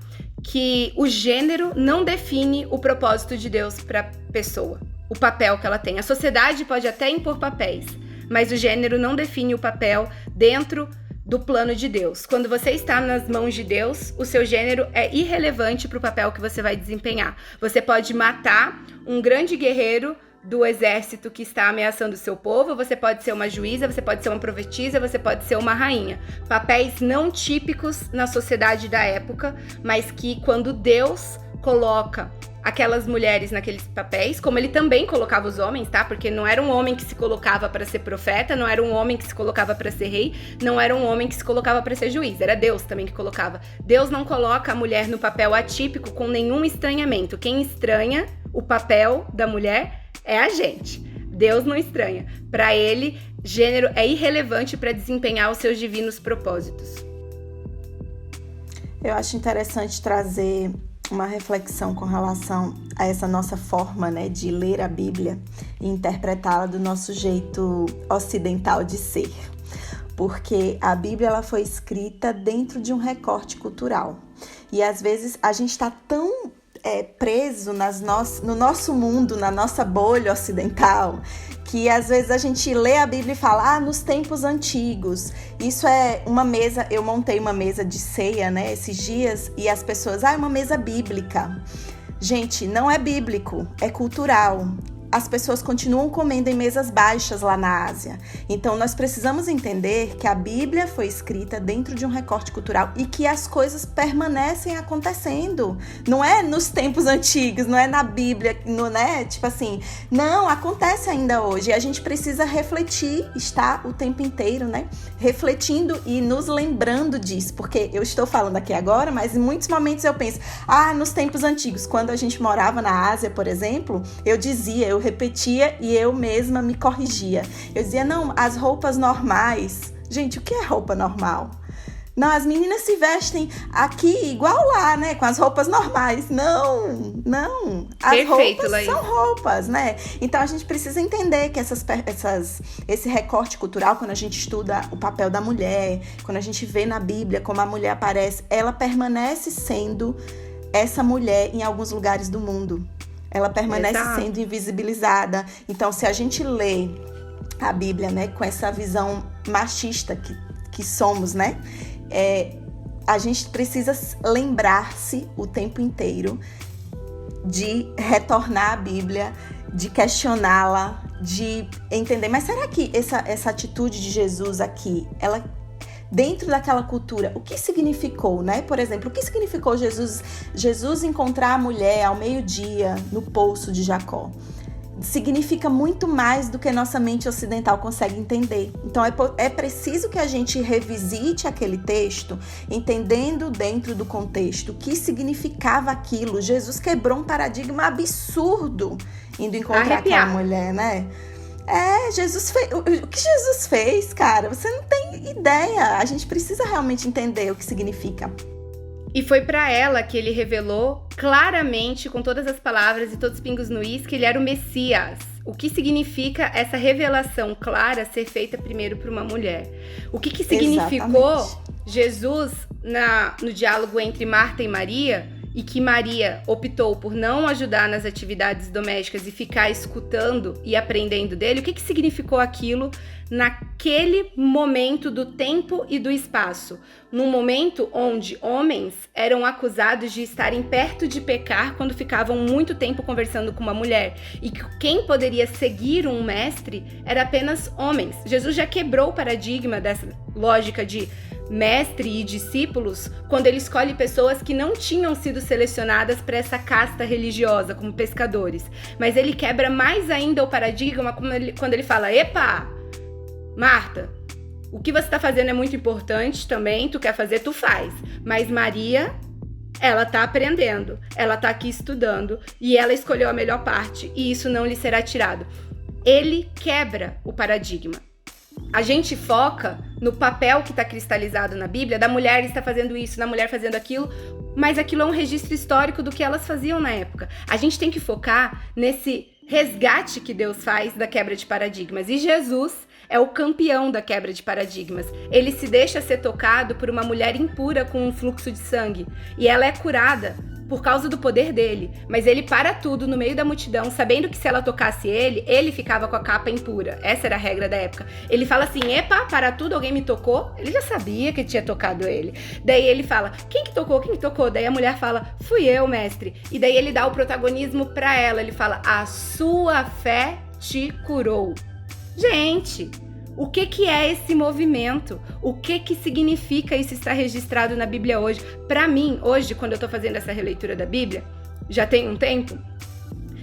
que o gênero não define o propósito de Deus para a pessoa, o papel que ela tem. A sociedade pode até impor papéis, mas o gênero não define o papel dentro do plano de Deus. Quando você está nas mãos de Deus, o seu gênero é irrelevante para o papel que você vai desempenhar. Você pode matar um grande guerreiro do exército que está ameaçando o seu povo, você pode ser uma juíza, você pode ser uma profetisa, você pode ser uma rainha. Papéis não típicos na sociedade da época, mas que quando Deus coloca aquelas mulheres naqueles papéis, como ele também colocava os homens, tá? Porque não era um homem que se colocava para ser profeta, não era um homem que se colocava para ser rei, não era um homem que se colocava para ser juiz, era Deus também que colocava. Deus não coloca a mulher no papel atípico com nenhum estranhamento. Quem estranha o papel da mulher é a gente. Deus não estranha. Para ele, gênero é irrelevante para desempenhar os seus divinos propósitos. Eu acho interessante trazer uma reflexão com relação a essa nossa forma, né, de ler a Bíblia e interpretá-la do nosso jeito ocidental de ser. Porque a Bíblia ela foi escrita dentro de um recorte cultural. E às vezes a gente está tão preso no nosso mundo, na nossa bolha ocidental, que às vezes a gente lê a Bíblia e fala, nos tempos antigos. Isso é uma mesa, eu montei uma mesa de ceia, né, esses dias, e as pessoas, é uma mesa bíblica. Gente, não é bíblico, é cultural. As pessoas continuam comendo em mesas baixas lá na Ásia. Então, nós precisamos entender que a Bíblia foi escrita dentro de um recorte cultural e que as coisas permanecem acontecendo. Não é nos tempos antigos, não é na Bíblia, não é tipo assim. Não, acontece ainda hoje. E a gente precisa refletir, estar o tempo inteiro, né? Refletindo e nos lembrando disso. Porque eu estou falando aqui agora, mas em muitos momentos eu penso, nos tempos antigos, quando a gente morava na Ásia, por exemplo, eu repetia e eu mesma me corrigia. Eu dizia, não, as roupas normais. Gente, o que é roupa normal? Não, as meninas se vestem aqui igual lá, né? Com as roupas normais. Não. As Perfeito, roupas Laís. são roupas, né? Então, a gente precisa entender que esse recorte cultural, quando a gente estuda o papel da mulher, quando a gente vê na Bíblia como a mulher aparece, ela permanece sendo essa mulher em alguns lugares do mundo. Ela permanece sendo invisibilizada. Então, se a gente lê a Bíblia, né, com essa visão machista que somos, né, a gente precisa lembrar-se o tempo inteiro de retornar à Bíblia, de questioná-la, de entender. Mas será que essa atitude de Jesus aqui, ela dentro daquela cultura, o que significou, né? Por exemplo, o que significou Jesus encontrar a mulher ao meio-dia no poço de Jacó? Significa muito mais do que nossa mente ocidental consegue entender. Então, é preciso que a gente revisite aquele texto, entendendo dentro do contexto o que significava aquilo. Jesus quebrou um paradigma absurdo indo encontrar aquela mulher, né? Jesus fez. O que Jesus fez, cara? Você não tem ideia. A gente precisa realmente entender o que significa. E foi pra ela que ele revelou claramente, com todas as palavras e todos os pingos no is, que ele era o Messias. O que significa essa revelação clara ser feita primeiro por uma mulher? O que significou Exatamente. Jesus no diálogo entre Marta e Maria, e que Maria optou por não ajudar nas atividades domésticas e ficar escutando e aprendendo dele? O que significou aquilo naquele momento do tempo e do espaço? Num momento onde homens eram acusados de estarem perto de pecar quando ficavam muito tempo conversando com uma mulher, e que quem poderia seguir um mestre era apenas homens. Jesus já quebrou o paradigma dessa lógica de mestre e discípulos quando ele escolhe pessoas que não tinham sido selecionadas para essa casta religiosa, como pescadores. Mas ele quebra mais ainda o paradigma quando ele fala: epa, Marta, o que você está fazendo é muito importante também, tu quer fazer, tu faz. Mas Maria, ela tá aprendendo, ela tá aqui estudando e ela escolheu a melhor parte e isso não lhe será tirado. Ele quebra o paradigma. A gente foca no papel que está cristalizado na Bíblia, da mulher está fazendo isso, da mulher fazendo aquilo, mas aquilo é um registro histórico do que elas faziam na época. A gente tem que focar nesse resgate que Deus faz da quebra de paradigmas. E Jesus é o campeão da quebra de paradigmas. Ele se deixa ser tocado por uma mulher impura com um fluxo de sangue. E ela é curada por causa do poder dele. Mas ele para tudo no meio da multidão, sabendo que se ela tocasse ele ficava com a capa impura. Essa era a regra da época. Ele fala assim, epa, para tudo, alguém me tocou? Ele já sabia que tinha tocado ele. Daí ele fala, quem que tocou? Quem que tocou? Daí a mulher fala, fui eu, mestre. E daí ele dá o protagonismo pra ela. Ele fala, a sua fé te curou. Gente, o que é esse movimento? O que significa isso estar registrado na Bíblia hoje? Para mim, hoje, quando eu tô fazendo essa releitura da Bíblia, já tem um tempo,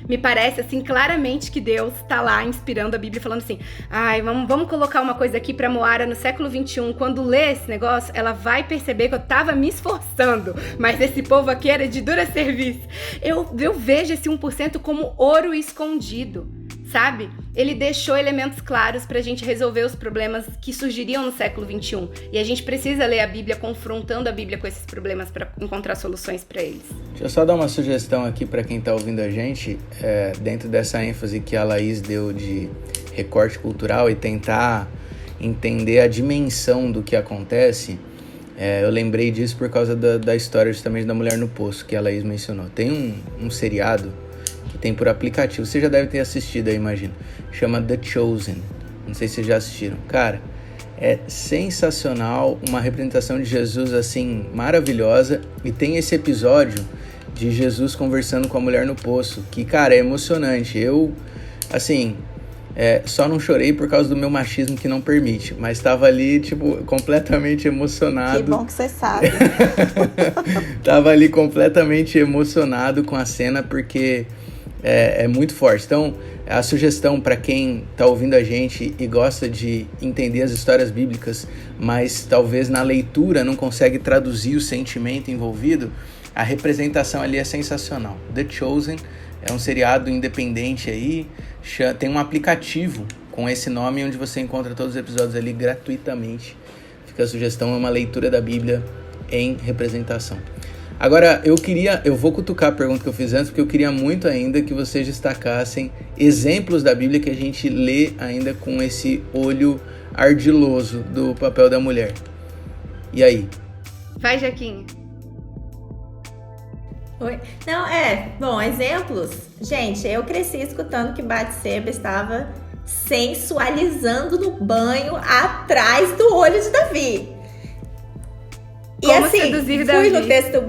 me parece assim claramente que Deus tá lá inspirando a Bíblia, falando assim, ai, vamos colocar uma coisa aqui pra Moara no século XXI, quando lê esse negócio, ela vai perceber que eu tava me esforçando, mas esse povo aqui era de dura serviço. Eu vejo esse 1% como ouro escondido, sabe? Ele deixou elementos claros pra gente resolver os problemas que surgiriam no século XXI. E a gente precisa ler a Bíblia, confrontando a Bíblia com esses problemas para encontrar soluções para eles. Deixa eu só dar uma sugestão aqui para quem tá ouvindo a gente, dentro dessa ênfase que a Laís deu de recorte cultural e tentar entender a dimensão do que acontece. Eu lembrei disso por causa da história justamente da Mulher no Poço, que a Laís mencionou. Tem um seriado que tem por aplicativo, você já deve ter assistido aí, imagino, chama The Chosen, não sei se vocês já assistiram. Cara, é sensacional, uma representação de Jesus assim, maravilhosa, e tem esse episódio de Jesus conversando com a mulher no poço, que, cara, é emocionante. Eu, assim, só não chorei por causa do meu machismo que não permite, mas tava ali, tipo, completamente emocionado. Que bom que você sabe. Tava ali completamente emocionado com a cena, porque é muito forte. Então, a sugestão para quem tá ouvindo a gente e gosta de entender as histórias bíblicas, mas talvez na leitura não consegue traduzir o sentimento envolvido, a representação ali é sensacional. The Chosen é um seriado independente aí, tem um aplicativo com esse nome onde você encontra todos os episódios ali gratuitamente. Fica a sugestão, é uma leitura da Bíblia em representação. Agora, eu vou cutucar a pergunta que eu fiz antes, porque eu queria muito ainda que vocês destacassem exemplos da Bíblia que a gente lê ainda com esse olho ardiloso do papel da mulher. E aí? Vai, Jaquinha. Oi? Não, bom, exemplos. Gente, eu cresci escutando que Batseba estava sensualizando no banho atrás do olho de Davi. Como e assim, seduzir Davi? Fui no texto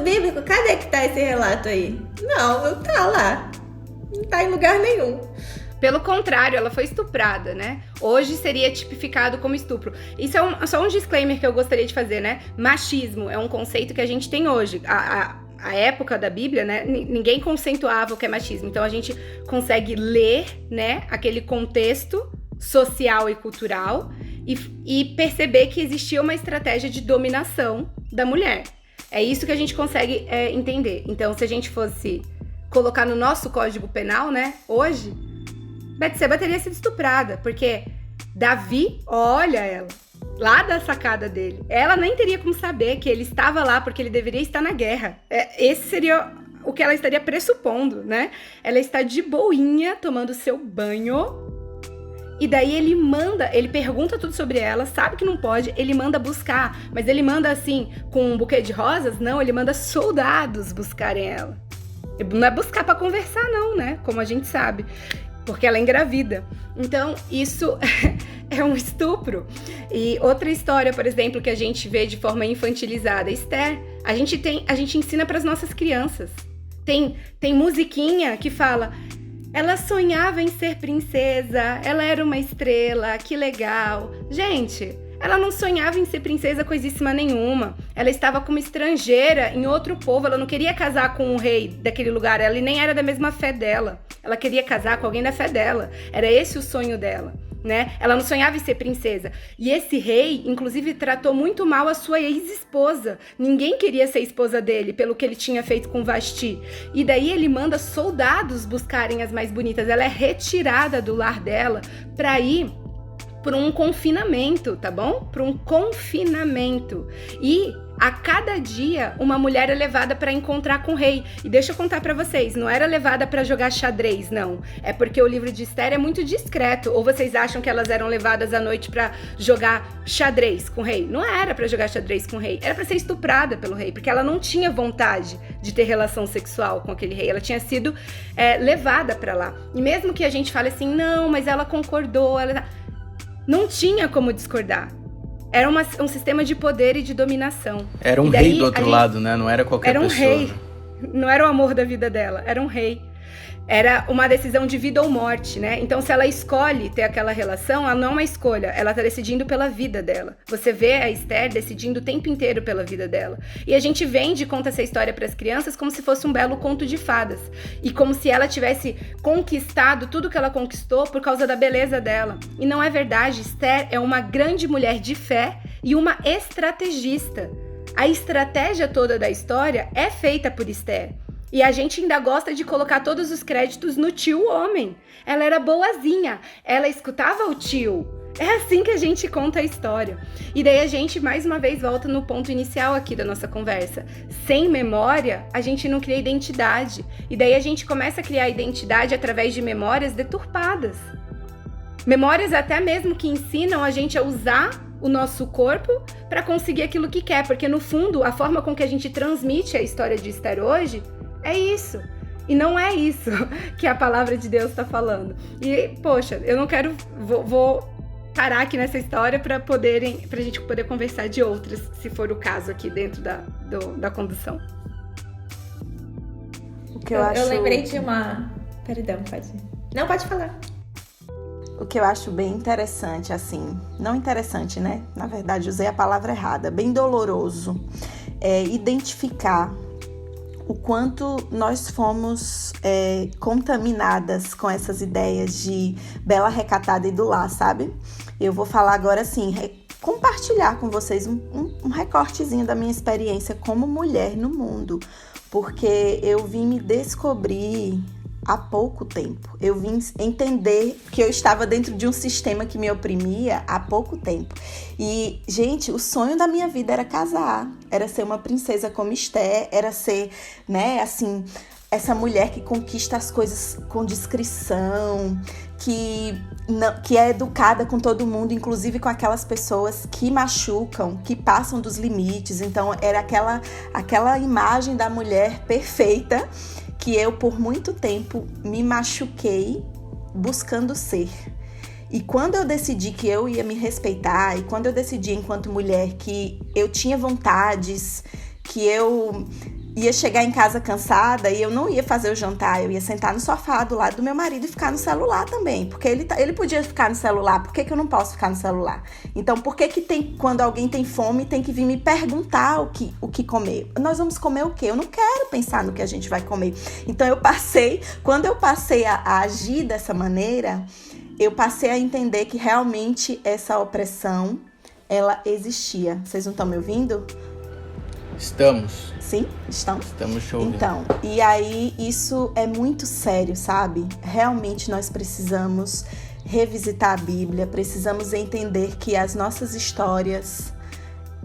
bíblico, cadê que tá esse relato aí? Não tá lá, não tá em lugar nenhum. Pelo contrário, ela foi estuprada, né? Hoje seria tipificado como estupro. Isso é só um disclaimer que eu gostaria de fazer, né? Machismo é um conceito que a gente tem hoje. A época da Bíblia, né? Ninguém conceituava o que é machismo. Então a gente consegue ler, né? Aquele contexto social e cultural e perceber que existia uma estratégia de dominação da mulher. É isso que a gente consegue entender. Então, se a gente fosse colocar no nosso Código Penal, né? Hoje, Batseba teria sido estuprada, porque Davi, olha ela, lá da sacada dele, ela nem teria como saber que ele estava lá porque ele deveria estar na guerra. Esse seria o que ela estaria pressupondo, né? Ela está de boinha, tomando seu banho, e daí ele pergunta tudo sobre ela, sabe que não pode, ele manda buscar, mas ele manda assim, com um buquê de rosas? Não, ele manda soldados buscarem ela. Não é buscar pra conversar não, né? Como a gente sabe, porque ela é engravida. Então, isso é um estupro. E outra história, por exemplo, que a gente vê de forma infantilizada, Esther, a gente ensina para as nossas crianças. Tem musiquinha que fala, ela sonhava em ser princesa, ela era uma estrela, que legal. Gente, ela não sonhava em ser princesa coisíssima nenhuma. Ela estava como estrangeira em outro povo, ela não queria casar com o rei daquele lugar, ela nem era da mesma fé dela. Ela queria casar com alguém da fé dela. Era esse o sonho dela, né? Ela não sonhava em ser princesa. E esse rei, inclusive, tratou muito mal a sua ex-esposa. Ninguém queria ser esposa dele, pelo que ele tinha feito com Vasti. E daí ele manda soldados buscarem as mais bonitas. Ela é retirada do lar dela para ir por um confinamento, tá bom? Por um confinamento. E a cada dia, uma mulher é levada para encontrar com o rei. E deixa eu contar para vocês, não era levada para jogar xadrez, não. É porque o livro de Esther é muito discreto. Ou vocês acham que elas eram levadas à noite para jogar xadrez com o rei? Não era para jogar xadrez com o rei. Era para ser estuprada pelo rei, porque ela não tinha vontade de ter relação sexual com aquele rei. Ela tinha sido levada para lá. E mesmo que a gente fale assim, não, mas ela concordou, não tinha como discordar. Era um sistema de poder e de dominação. Era um rei do outro lado, né? Não era qualquer pessoa. Era um rei. Não era o amor da vida dela, era um rei. Era uma decisão de vida ou morte, né? Então, se ela escolhe ter aquela relação, ela não é uma escolha, ela tá decidindo pela vida dela. Você vê a Esther decidindo o tempo inteiro pela vida dela. E a gente vende e conta essa história para as crianças como se fosse um belo conto de fadas. E como se ela tivesse conquistado tudo que ela conquistou por causa da beleza dela. E não é verdade, Esther é uma grande mulher de fé e uma estrategista. A estratégia toda da história é feita por Esther. E a gente ainda gosta de colocar todos os créditos no tio homem. Ela era boazinha, ela escutava o tio. É assim que a gente conta a história. E daí a gente, mais uma vez, volta no ponto inicial aqui da nossa conversa. Sem memória, a gente não cria identidade. E daí a gente começa a criar identidade através de memórias deturpadas. Memórias até mesmo que ensinam a gente a usar o nosso corpo para conseguir aquilo que quer. Porque, no fundo, a forma com que a gente transmite a história de Esther hoje é isso. E não é isso que a palavra de Deus está falando. E, poxa, eu não quero... Vou parar aqui nessa história pra gente poder conversar de outras, se for o caso aqui dentro da condução. O que eu lembrei de uma... Perdão, pode... Não, pode falar. O que eu acho bem interessante, assim... Não interessante, né? Na verdade, usei a palavra errada. Bem doloroso. É identificar o quanto nós fomos contaminadas com essas ideias de bela, recatada e do lar, sabe? Eu vou falar agora assim, compartilhar com vocês um recortezinho da minha experiência como mulher no mundo, porque eu vim me descobrir há pouco tempo. Eu vim entender que eu estava dentro de um sistema que me oprimia há pouco tempo. E, gente, o sonho da minha vida era casar, era ser uma princesa como Esther, era ser, né, assim, essa mulher que conquista as coisas com discrição, que é educada com todo mundo, inclusive com aquelas pessoas que machucam, que passam dos limites. Então, era aquela imagem da mulher perfeita que eu, por muito tempo, me machuquei buscando ser. E quando eu decidi que eu ia me respeitar, e quando eu decidi, enquanto mulher, que eu tinha vontades, que eu ia chegar em casa cansada e eu não ia fazer o jantar, eu ia sentar no sofá do lado do meu marido e ficar no celular também, porque ele podia ficar no celular, por que eu não posso ficar no celular? Então, por que quando alguém tem fome, tem que vir me perguntar o que comer? Nós vamos comer o quê? Eu não quero pensar no que a gente vai comer. Então, quando eu passei a agir dessa maneira, eu passei a entender que realmente essa opressão, ela existia. Vocês não estão me ouvindo? Estamos. Sim? Estão? Estamos show. Então, e aí isso é muito sério, sabe? Realmente nós precisamos revisitar a Bíblia, precisamos entender que as nossas histórias,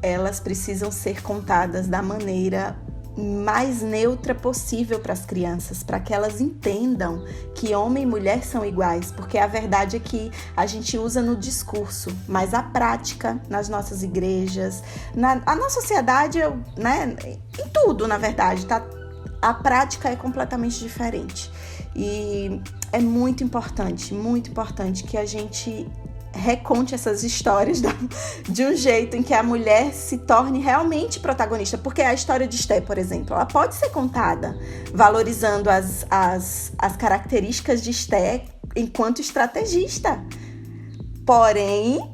elas precisam ser contadas da maneira mais neutra possível para as crianças, para que elas entendam que homem e mulher são iguais, porque a verdade é que a gente usa no discurso, mas a prática nas nossas igrejas, na sociedade, né, em tudo, na verdade, tá? A prática é completamente diferente. E é muito importante que a gente reconte essas histórias de um jeito em que a mulher se torne realmente protagonista. Porque a história de Esther, por exemplo, ela pode ser contada valorizando as características de Esther enquanto estrategista. Porém,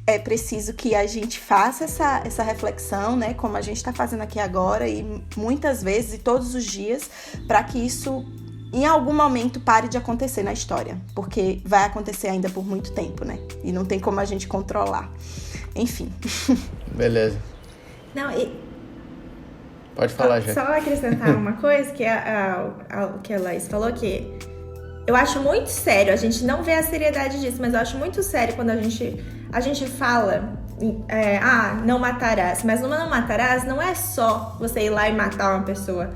é preciso que a gente faça essa reflexão, né, como a gente está fazendo aqui agora, e muitas vezes, e todos os dias, para que isso em algum momento pare de acontecer na história, porque vai acontecer ainda por muito tempo, né? E não tem como a gente controlar. Enfim. Beleza. Não, pode falar, já. Só acrescentar uma coisa, que o que a Laís falou, que eu acho muito sério, a gente não vê a seriedade disso, mas eu acho muito sério quando a gente fala, não matarás. Mas no não matarás não é só você ir lá e matar uma pessoa.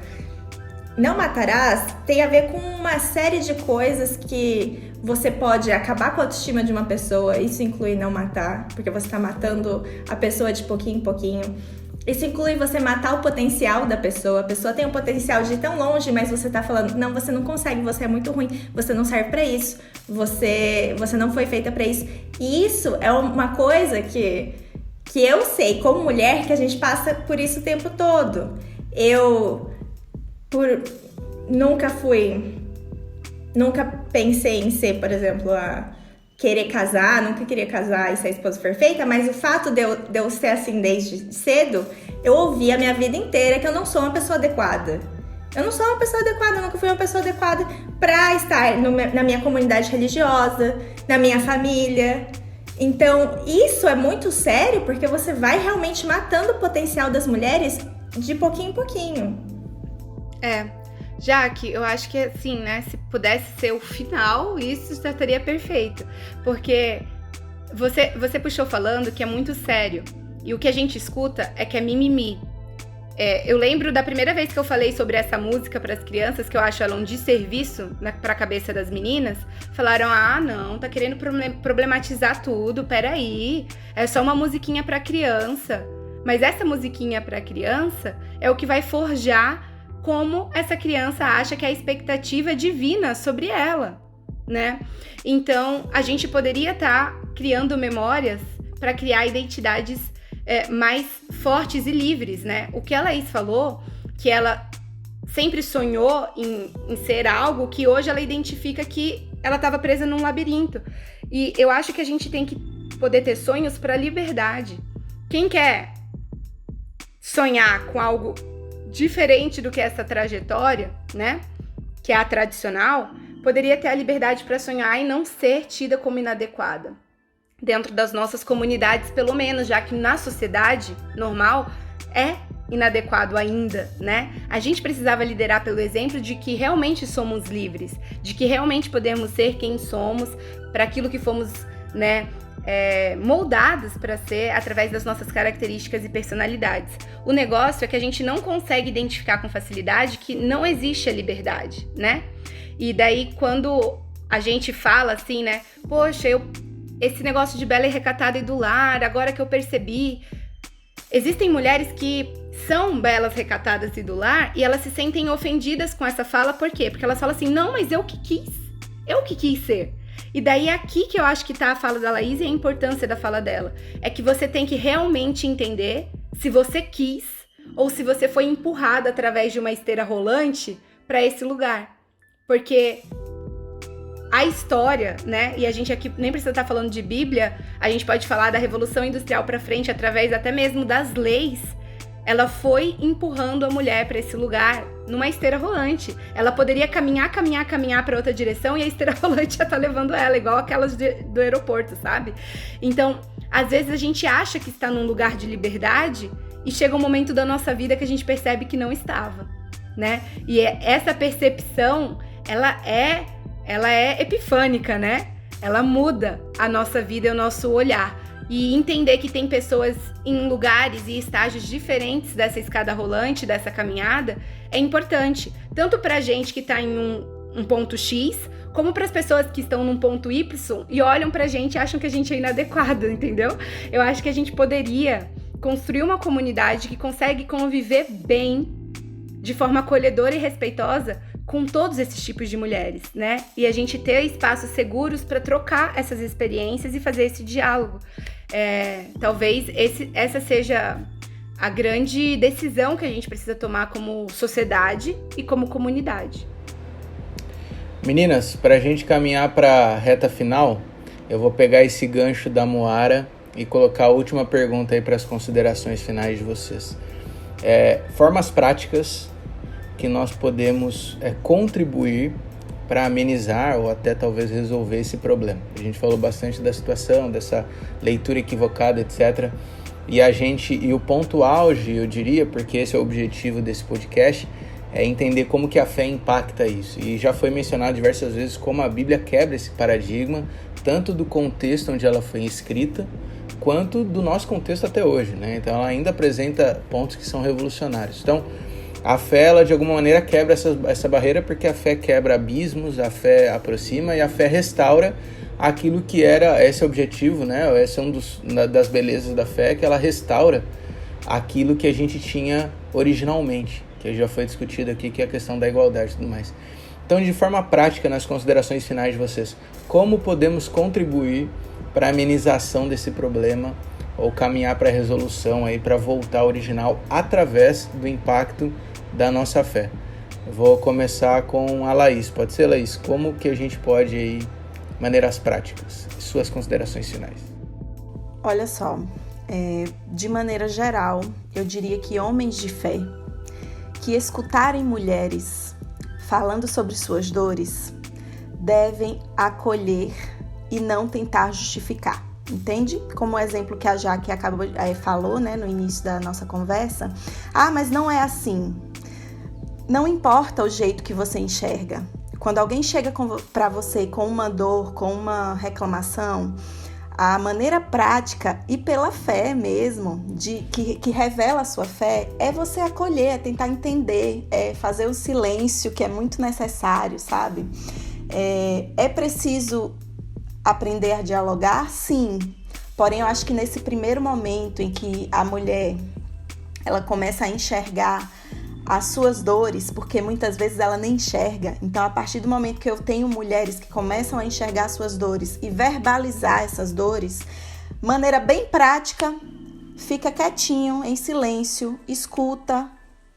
Não matarás tem a ver com uma série de coisas que você pode acabar com a autoestima de uma pessoa. Isso inclui não matar, porque você está matando a pessoa de pouquinho em pouquinho. Isso inclui você matar o potencial da pessoa. A pessoa tem o potencial de ir tão longe, mas você tá falando, não, você não consegue, você é muito ruim, você não serve pra isso, você não foi feita pra isso. E isso é uma coisa que eu sei, como mulher, que a gente passa por isso o tempo todo. Nunca pensei em ser, por exemplo, querer casar, nunca queria casar e ser a esposa perfeita, mas o fato de eu ser assim desde cedo, eu ouvi a minha vida inteira que eu não sou uma pessoa adequada. Eu não sou uma pessoa adequada, eu nunca fui uma pessoa adequada pra estar na minha comunidade religiosa, na minha família. Então, isso é muito sério, porque você vai realmente matando o potencial das mulheres de pouquinho em pouquinho. Jaque, eu acho que assim, né, se pudesse ser o final, isso já estaria perfeito. Porque você puxou falando que é muito sério. E o que a gente escuta é que é mimimi. Eu lembro da primeira vez que eu falei sobre essa música para as crianças, que eu acho ela um desserviço, né, para a cabeça das meninas. Falaram, não, tá querendo problematizar tudo, peraí. É só uma musiquinha para criança. Mas essa musiquinha para criança é o que vai forjar como essa criança acha que é a expectativa divina sobre ela, né? Então, a gente poderia estar criando memórias para criar identidades mais fortes e livres, né? O que a Laís falou, que ela sempre sonhou em ser algo que hoje ela identifica que ela estava presa num labirinto. E eu acho que a gente tem que poder ter sonhos para liberdade. Quem quer sonhar com algo diferente do que essa trajetória, né, que é a tradicional, poderia ter a liberdade para sonhar e não ser tida como inadequada dentro das nossas comunidades, pelo menos, já que na sociedade normal é inadequado ainda, né? A gente precisava liderar pelo exemplo de que realmente somos livres, de que realmente podemos ser quem somos, para aquilo que fomos, né, moldados para ser através das nossas características e personalidades. O negócio é que a gente não consegue identificar com facilidade que não existe a liberdade, né? E daí quando a gente fala assim, né? Poxa, esse negócio de bela e recatada e do lar, agora que eu percebi. Existem mulheres que são belas, recatadas e do lar e elas se sentem ofendidas com essa fala, por quê? Porque elas falam assim, não, mas eu que quis ser. E daí é aqui que eu acho que tá a fala da Laís e a importância da fala dela. É que você tem que realmente entender se você quis ou se você foi empurrada através de uma esteira rolante para esse lugar. Porque a história, né, e a gente aqui nem precisa estar falando de Bíblia, a gente pode falar da Revolução Industrial para frente através até mesmo das leis. Ela foi empurrando a mulher para esse lugar numa esteira rolante. Ela poderia caminhar para outra direção e a esteira rolante já tá levando ela, igual aquelas do aeroporto, sabe? Então, às vezes a gente acha que está num lugar de liberdade e chega um momento da nossa vida que a gente percebe que não estava, né? E essa percepção, ela é epifânica, né? Ela muda a nossa vida e o nosso olhar. E entender que tem pessoas em lugares e estágios diferentes dessa escada rolante, dessa caminhada, é importante. Tanto pra gente que tá em um ponto X, como para as pessoas que estão num ponto Y e olham pra gente e acham que a gente é inadequado, entendeu? Eu acho que a gente poderia construir uma comunidade que consegue conviver bem, de forma acolhedora e respeitosa, com todos esses tipos de mulheres, né? E a gente ter espaços seguros para trocar essas experiências e fazer esse diálogo. Talvez essa seja a grande decisão que a gente precisa tomar como sociedade e como comunidade. Meninas, para a gente caminhar para a reta final, eu vou pegar esse gancho da Moara e colocar a última pergunta aí para as considerações finais de vocês. Formas práticas que nós podemos contribuir para amenizar ou até talvez resolver esse problema. A gente falou bastante da situação, dessa leitura equivocada, etc. E o ponto auge, eu diria, porque esse é o objetivo desse podcast, entender como que a fé impacta isso. E já foi mencionado diversas vezes como a Bíblia quebra esse paradigma, tanto do contexto onde ela foi escrita, quanto do nosso contexto até hoje, né? Então ela ainda apresenta pontos que são revolucionários. Então a fé, ela de alguma maneira quebra essa barreira, porque a fé quebra abismos, a fé aproxima e a fé restaura aquilo que era, esse é o objetivo, né? Esse é das belezas da fé, que ela restaura aquilo que a gente tinha originalmente, que já foi discutido aqui, que é a questão da igualdade e tudo mais. Então, de forma prática, nas considerações finais de vocês, como podemos contribuir para a amenização desse problema ou caminhar para a resolução, para voltar ao original através do impacto da nossa fé? Eu vou começar com a Laís. Pode ser, Laís? Como que a gente pode, maneiras práticas, suas considerações finais? Olha só, de maneira geral, eu diria que homens de fé que escutarem mulheres falando sobre suas dores devem acolher e não tentar justificar, entende? Como o exemplo que a Jaque falou, né, no início da nossa conversa. Mas não é assim. Não importa o jeito que você enxerga. Quando alguém chega para você com uma dor, com uma reclamação, a maneira prática e pela fé mesmo, que revela a sua fé, é você acolher, é tentar entender, é fazer o silêncio, que é muito necessário, sabe? É preciso aprender a dialogar? Sim. Porém, eu acho que nesse primeiro momento em que a mulher ela começa a enxergar as suas dores, porque muitas vezes ela nem enxerga. Então, a partir do momento que eu tenho mulheres que começam a enxergar suas dores e verbalizar essas dores, maneira bem prática, fica quietinho, em silêncio, escuta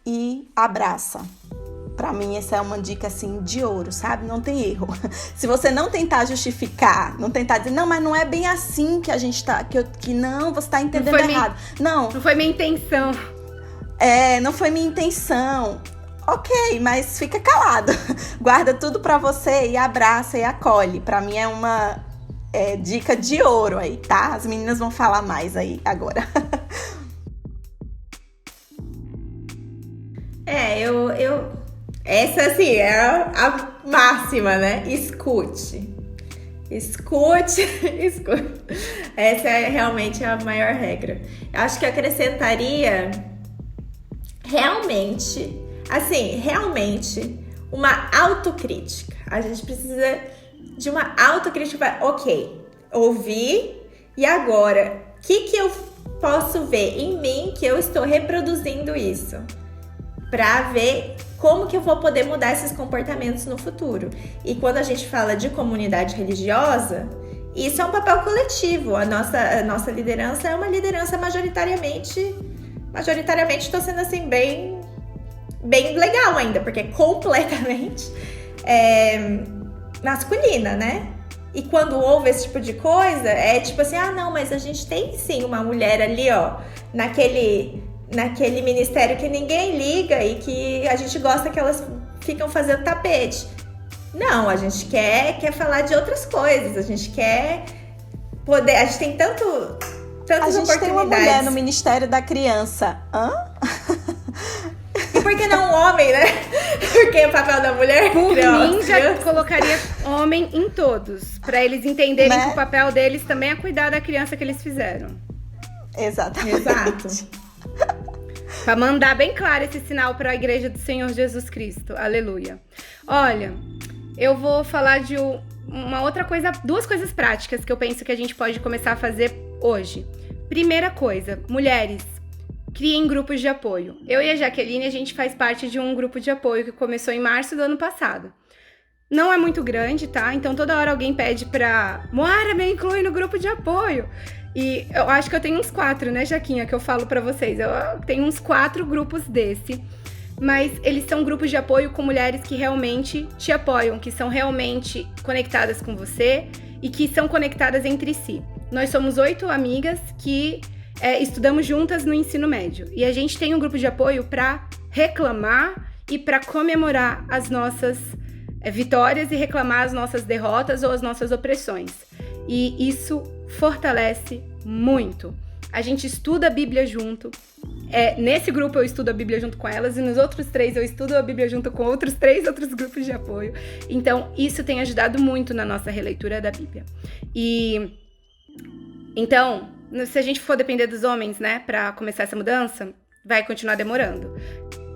e abraça. Pra mim, essa é uma dica, assim, de ouro, sabe? Não tem erro. Se você não tentar justificar, não tentar dizer, não, mas não é bem assim que a gente tá, que não, você tá entendendo errado. Não foi minha intenção. Não foi minha intenção. Ok, mas fica calado. Guarda tudo pra você e abraça e acolhe. Pra mim é uma dica de ouro aí, tá? As meninas vão falar mais aí agora. Essa, assim, é a máxima, né? Escute. Essa é realmente a maior regra. Acho que eu acrescentaria realmente uma autocrítica. A gente precisa de uma autocrítica. Ok, ouvi, e agora? O que eu posso ver em mim que eu estou reproduzindo isso? Para ver como que eu vou poder mudar esses comportamentos no futuro. E quando a gente fala de comunidade religiosa, isso é um papel coletivo. A nossa liderança é uma liderança majoritariamente estou sendo assim bem legal ainda, porque é completamente masculina, né? E quando houve esse tipo de coisa, é tipo assim, não, mas a gente tem sim uma mulher ali, ó, naquele ministério que ninguém liga e que a gente gosta que elas ficam fazendo tapete. Não, a gente quer falar de outras coisas, a gente quer poder, a gente tem tantas oportunidades. A gente tem uma mulher no Ministério da Criança. E por que não um homem, né? Porque é o papel da mulher. Por mim, já colocaria homem em todos, pra eles entenderem, né, que o papel deles também é cuidar da criança que eles fizeram. Exatamente. Exato. Pra mandar bem claro esse sinal para a Igreja do Senhor Jesus Cristo. Aleluia. Olha, eu vou falar de uma outra coisa, duas coisas práticas que eu penso que a gente pode começar a fazer hoje. Primeira coisa, mulheres, criem grupos de apoio. Eu e a Jaqueline, a gente faz parte de um grupo de apoio que começou em março do ano passado. Não é muito grande, tá? Então toda hora alguém pede pra Moara, me inclui no grupo de apoio. E eu acho que eu tenho uns 4, né, Jaquinha, que eu falo pra vocês. Eu tenho uns 4 grupos desse. Mas eles são grupos de apoio com mulheres que realmente te apoiam, que são realmente conectadas com você e que são conectadas entre si. Nós somos 8 amigas que estudamos juntas no ensino médio. E a gente tem um grupo de apoio pra reclamar e pra comemorar as nossas vitórias e reclamar as nossas derrotas ou as nossas opressões. E isso fortalece muito. A gente estuda a Bíblia junto, Nesse grupo eu estudo a Bíblia junto com elas, e nos outros 3 eu estudo a Bíblia junto com outros 3 outros grupos de apoio. Então, isso tem ajudado muito na nossa releitura da Bíblia. Então, se a gente for depender dos homens, né, pra começar essa mudança, vai continuar demorando.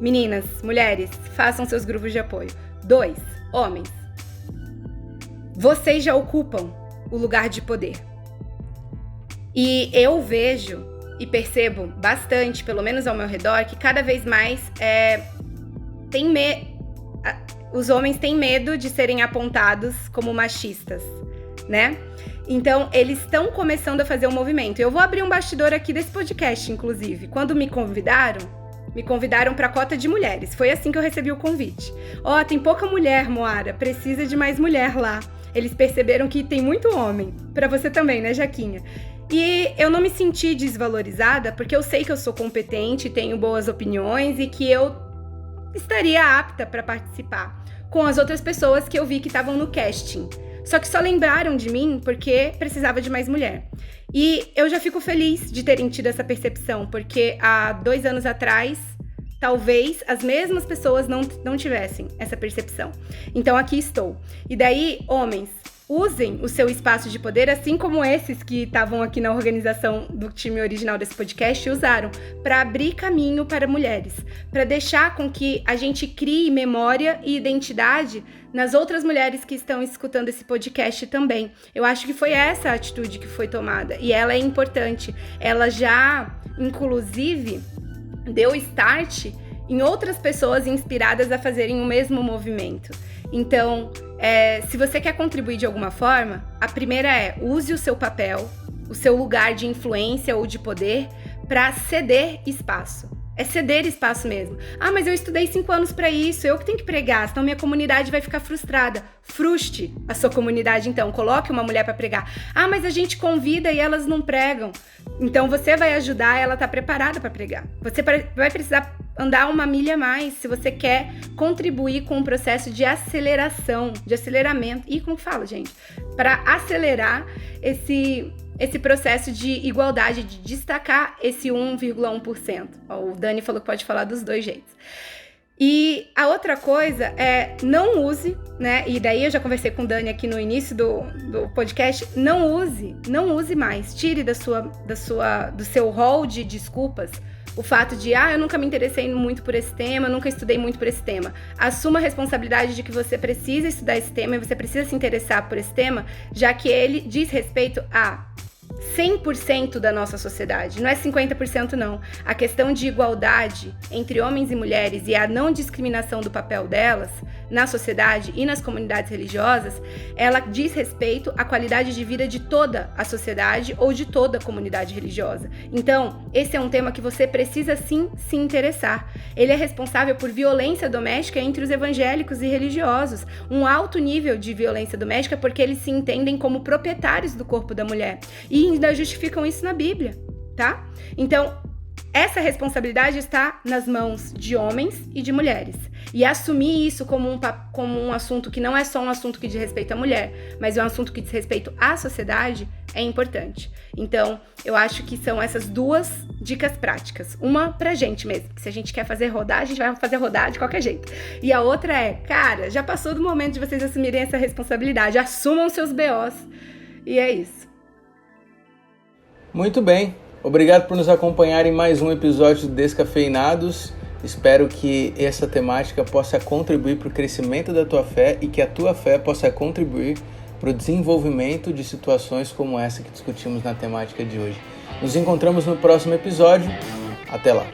Meninas, mulheres, façam seus grupos de apoio. 2, homens. Vocês já ocupam o lugar de poder. E eu vejo e percebo bastante, pelo menos ao meu redor, que cada vez mais os homens têm medo de serem apontados como machistas, né? Então, eles estão começando a fazer um movimento. Eu vou abrir um bastidor aqui desse podcast, inclusive. Quando me convidaram para a cota de mulheres. Foi assim que eu recebi o convite. Tem pouca mulher, Moara, precisa de mais mulher lá. Eles perceberam que tem muito homem. Para você também, né, Jaquinha? E eu não me senti desvalorizada, porque eu sei que eu sou competente, tenho boas opiniões e que eu estaria apta para participar com as outras pessoas que eu vi que estavam no casting. Só que só lembraram de mim porque precisava de mais mulher. E eu já fico feliz de terem tido essa percepção, porque há 2 anos atrás, talvez as mesmas pessoas não tivessem essa percepção. Então aqui estou. E daí, homens, usem o seu espaço de poder, assim como esses que estavam aqui na organização do time original desse podcast usaram, para abrir caminho para mulheres, para deixar com que a gente crie memória e identidade nas outras mulheres que estão escutando esse podcast também. Eu acho que foi essa a atitude que foi tomada, e ela é importante. Ela já, inclusive, deu start em outras pessoas inspiradas a fazerem o mesmo movimento. Então, se você quer contribuir de alguma forma, a primeira use o seu papel, o seu lugar de influência ou de poder para ceder espaço. É ceder espaço mesmo. Mas eu estudei 5 anos para isso, eu que tenho que pregar, senão minha comunidade vai ficar frustrada. Frustre a sua comunidade, então. Coloque uma mulher para pregar. Mas a gente convida e elas não pregam. Então você vai ajudar ela a estar preparada para pregar. Você vai precisar andar 1 milha a mais se você quer contribuir com um processo de aceleração, de aceleramento. Como fala, gente? Para acelerar esse processo de igualdade, de destacar esse 1,1%. O Dani falou que pode falar dos 2 jeitos. E a outra coisa não use, né? E daí eu já conversei com o Dani aqui no início do podcast. Não use mais. Tire do seu rol de desculpas o fato de, eu nunca me interessei muito por esse tema, nunca estudei muito por esse tema. Assuma a responsabilidade de que você precisa estudar esse tema e você precisa se interessar por esse tema, já que ele diz respeito a 100% da nossa sociedade, não é 50% não. A questão de igualdade entre homens e mulheres e a não discriminação do papel delas na sociedade e nas comunidades religiosas, ela diz respeito à qualidade de vida de toda a sociedade ou de toda a comunidade religiosa. Então, esse é um tema que você precisa sim se interessar. Ele é responsável por violência doméstica entre os evangélicos e religiosos, um alto nível de violência doméstica porque eles se entendem como proprietários do corpo da mulher e ainda justificam isso na Bíblia, tá? Então, essa responsabilidade está nas mãos de homens e de mulheres. E assumir isso como um assunto que não é só um assunto que diz respeito à mulher, mas é um assunto que diz respeito à sociedade, é importante. Então, eu acho que são essas 2 dicas práticas. Uma pra gente mesmo, que se a gente quer fazer rodar, a gente vai fazer rodar de qualquer jeito. E a outra cara, já passou do momento de vocês assumirem essa responsabilidade. Assumam seus BOs. E é isso. Muito bem. Obrigado por nos acompanhar em mais um episódio do Descafeinados. Espero que essa temática possa contribuir para o crescimento da tua fé e que a tua fé possa contribuir para o desenvolvimento de situações como essa que discutimos na temática de hoje. Nos encontramos no próximo episódio. Até lá!